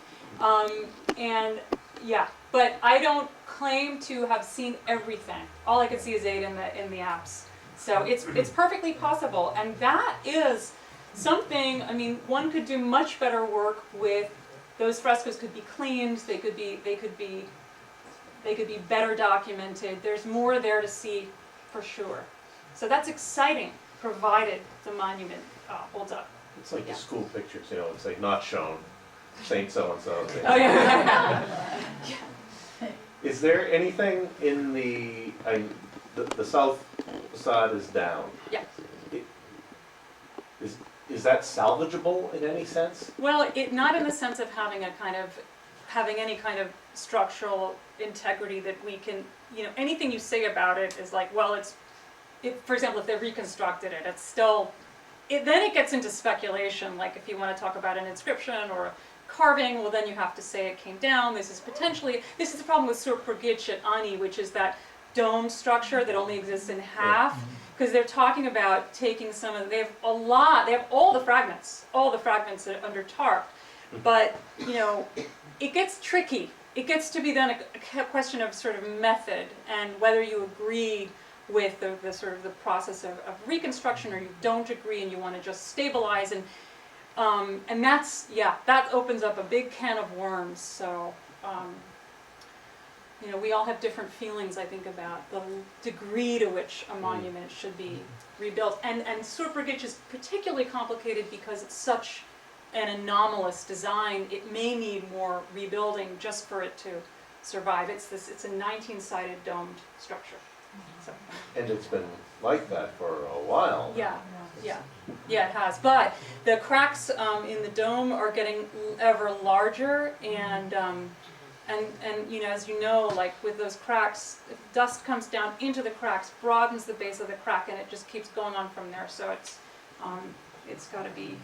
[SPEAKER 4] And yeah, but I don't claim to have seen everything. All I could see is 8 in the apse. So it's perfectly possible, and that is something. I mean, one could do much better work with. Those frescoes could be cleaned. They could be better documented. There's more there to see, for sure. So that's exciting, provided the monument holds up.
[SPEAKER 2] It's like the school pictures, it's like not shown, Saint so-and-so.
[SPEAKER 4] Oh yeah.
[SPEAKER 2] Is there anything in the south facade is down?
[SPEAKER 4] Yeah.
[SPEAKER 2] Is that salvageable in any sense?
[SPEAKER 4] Well, not in the sense of having any kind of structural integrity that we can, anything you say about it is like, well, for example, if they reconstructed it, it's still, then it gets into speculation, like if you want to talk about an inscription or a carving, well then you have to say it came down. This is the problem with Surpurgic at Ani, which is that domed structure that only exists in half. Because they're talking about taking they have all the fragments that are under tarp, but it gets tricky. It gets to be then a question of sort of method and whether you agree with the sort of the process of reconstruction, or you don't agree and you want to just stabilize, and that opens up a big can of worms. So. We all have different feelings, I think, about the degree to which a monument should be rebuilt. And Surpurgic is particularly complicated because it's such an anomalous design. It may need more rebuilding just for it to survive. It's a 19-sided domed structure. So.
[SPEAKER 2] And it's been like that for a while.
[SPEAKER 4] Yeah, it has. But the cracks in the dome are getting ever larger, and as you know, like with those cracks, if dust comes down into the cracks, broadens the base of the crack, and it just keeps going on from there. So it's got to be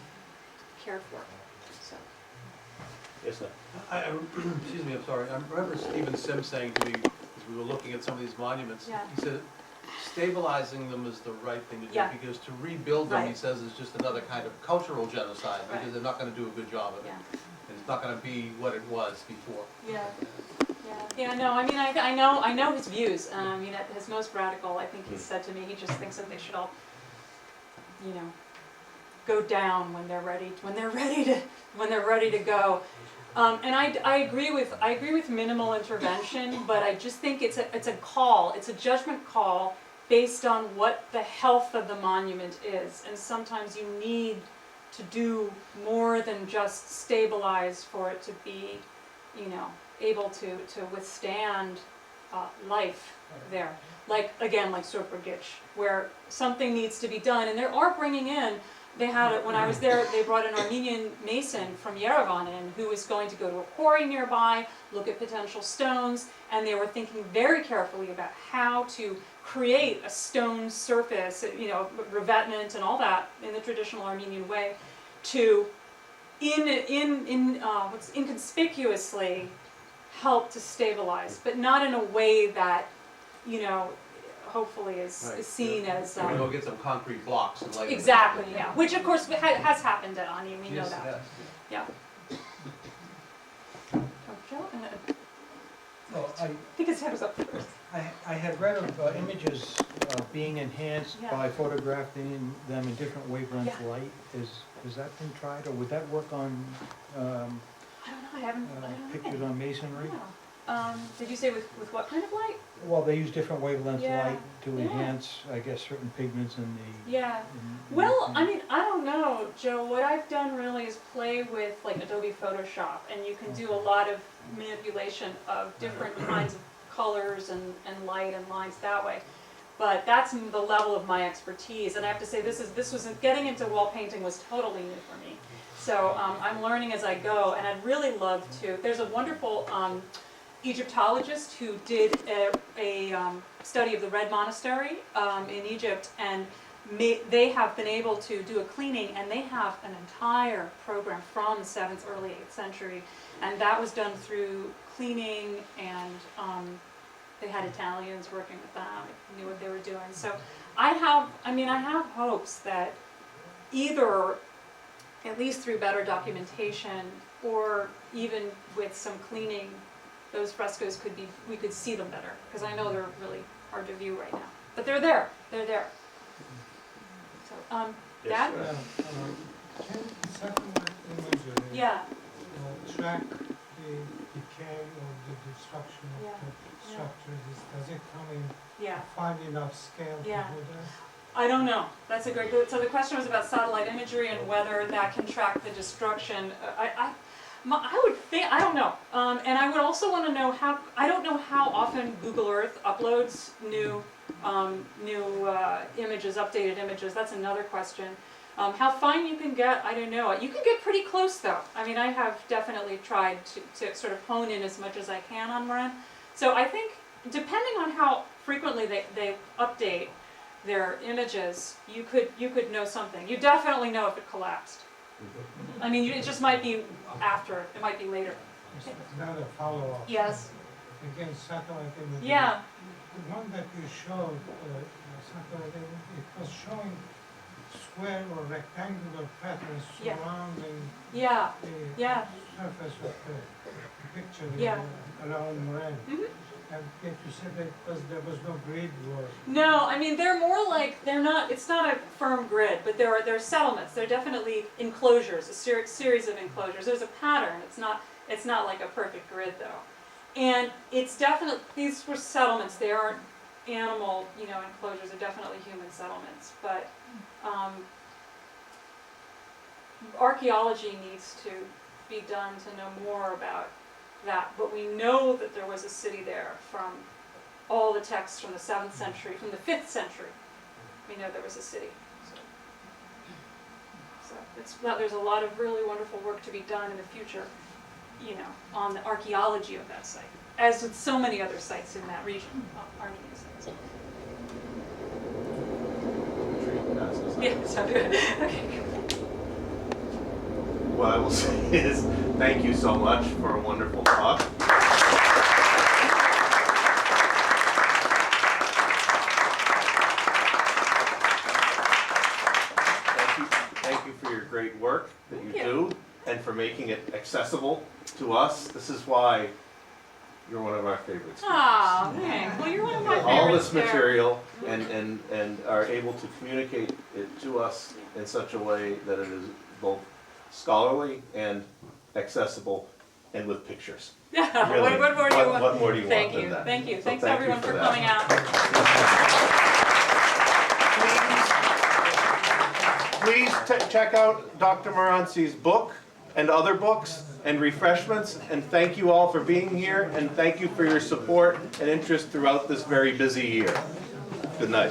[SPEAKER 4] cared for. So.
[SPEAKER 2] Yes, sir.
[SPEAKER 3] Excuse me, I'm sorry. I remember Stephen Sims saying to me, as we were looking at some of these monuments, he said stabilizing them is the right thing to do, because to rebuild them, he says, is just another kind of cultural genocide, because they're not going to do a good job of it. And it's not going to be what it was before.
[SPEAKER 4] No, I mean, I know his views. I mean, at his most radical, I think he said to me, he just thinks that they should all, go down when they're ready to go. And I agree with minimal intervention, but I just think it's a judgment call based on what the health of the monument is, and sometimes you need to do more than just stabilize for it to be, able to withstand life there. Like Surpurgic, where something needs to be done, and they are bringing in. They had it when I was there. They brought an Armenian mason from Yerevan in, who was going to go to a quarry nearby, look at potential stones, and they were thinking very carefully about how to create a stone surface, revetment and all that in the traditional Armenian way, to inconspicuously help to stabilize, but not in a way that hopefully is
[SPEAKER 3] Right,
[SPEAKER 4] seen as.
[SPEAKER 3] We're gonna go get some concrete blocks and lay them.
[SPEAKER 4] Exactly, yeah, which of course has happened at Ani, we know
[SPEAKER 3] Yes,
[SPEAKER 4] that.
[SPEAKER 3] yes.
[SPEAKER 4] Yeah. Oh, Joe,
[SPEAKER 7] Well,
[SPEAKER 4] I think his head was up first.
[SPEAKER 7] I had read of images being enhanced
[SPEAKER 4] Yeah.
[SPEAKER 7] by photographing them in different wavelength
[SPEAKER 4] Yeah.
[SPEAKER 7] light. Has that been tried, or would that work on
[SPEAKER 4] I don't know, I haven't, I don't know.
[SPEAKER 7] pictures on masonry?
[SPEAKER 4] Yeah. Did you say with what kind of light?
[SPEAKER 7] Well, they use different wavelength
[SPEAKER 4] Yeah.
[SPEAKER 7] light to
[SPEAKER 4] Yeah.
[SPEAKER 7] enhance, I guess, certain pigments in the.
[SPEAKER 4] Yeah.
[SPEAKER 7] in-
[SPEAKER 4] Well, I mean, I don't know, Joe. What I've done really is play with like Adobe Photoshop, and you can do a lot of manipulation of different kinds of colors and light and lines that way. But that's the level of my expertise, and I have to say this was getting into wall painting was totally new for me. So I'm learning as I go, and I'd really love to. There's a wonderful Egyptologist who did a study of the Red Monastery in Egypt, and they have been able to do a cleaning, and they have an entire program from the 7th, early 8th century, and that was done through cleaning, and they had Italians working with them, knew what they were doing. So I have hopes that either, at least through better documentation, or even with some cleaning, those frescoes we could see them better, because I know they're really hard to view right now. But they're there. So,
[SPEAKER 2] Yes,
[SPEAKER 4] Dad?
[SPEAKER 2] sir.
[SPEAKER 8] Can satellite imagery
[SPEAKER 4] Yeah.
[SPEAKER 8] track the decay or the destruction of
[SPEAKER 4] Yeah,
[SPEAKER 8] the structures? Does it come in
[SPEAKER 4] Yeah.
[SPEAKER 8] fine enough scale to do
[SPEAKER 4] Yeah.
[SPEAKER 8] that?
[SPEAKER 4] I don't know. That's a great. So the question was about satellite imagery and whether that can track the destruction. I would think, I don't know. And I would also want to know I don't know how often Google Earth uploads new images, updated images. That's another question. How fine you can get, I don't know. You can get pretty close though. I mean, I have definitely tried to sort of hone in as much as I can on Mren. So I think, depending on how frequently they update their images, you could know something. You definitely know if it collapsed. I mean, it just might be after, it might be later.
[SPEAKER 8] Another follow-up.
[SPEAKER 4] Yes.
[SPEAKER 8] Again, satellite imagery.
[SPEAKER 4] Yeah.
[SPEAKER 8] The one that you showed, satellite image, it was showing square or rectangular patterns
[SPEAKER 4] Yeah.
[SPEAKER 8] surrounding
[SPEAKER 4] Yeah.
[SPEAKER 8] the
[SPEAKER 4] Yeah.
[SPEAKER 8] surface of the picture
[SPEAKER 4] Yeah.
[SPEAKER 8] around Mren.
[SPEAKER 4] Mhm.
[SPEAKER 8] And yet you said that there was no grid work.
[SPEAKER 4] No, I mean they're more like it's not a firm grid, but they're settlements. They're definitely enclosures, a series of enclosures. There's a pattern. It's not like a perfect grid though. And it's definitely, these were settlements. They aren't animal, enclosures. They're definitely human settlements. But archaeology needs to be done to know more about that, but we know that there was a city there from all the texts from the 7th century, from the 5th century. We know there was a city. So there's a lot of really wonderful work to be done in the future, on the archaeology of that site, as with so many other sites in that region, Armenian sites. Yeah, so good. Okay.
[SPEAKER 2] What I will say is, thank you so much for a wonderful talk. Thank you for your great work that you do, and for making it accessible to us. This is why you're one of our favorite students.
[SPEAKER 4] Aw, thanks. Well, you're one of my favorites.
[SPEAKER 2] All this
[SPEAKER 4] there.
[SPEAKER 2] material and are able to communicate it to us in such a way that it is both scholarly and accessible and with pictures.
[SPEAKER 4] Yeah,
[SPEAKER 2] Really,
[SPEAKER 4] what more do you want?
[SPEAKER 2] what more do you
[SPEAKER 4] Thank
[SPEAKER 2] want
[SPEAKER 4] you,
[SPEAKER 2] than that?
[SPEAKER 4] thank you.
[SPEAKER 2] So
[SPEAKER 4] Thanks
[SPEAKER 2] thank you
[SPEAKER 4] everyone
[SPEAKER 2] for
[SPEAKER 4] for
[SPEAKER 2] that.
[SPEAKER 4] coming out.
[SPEAKER 2] Please check out Dr. Maranci's book and other books and refreshments, and thank you all for being here, and thank you for your support and interest throughout this very busy year. Good night.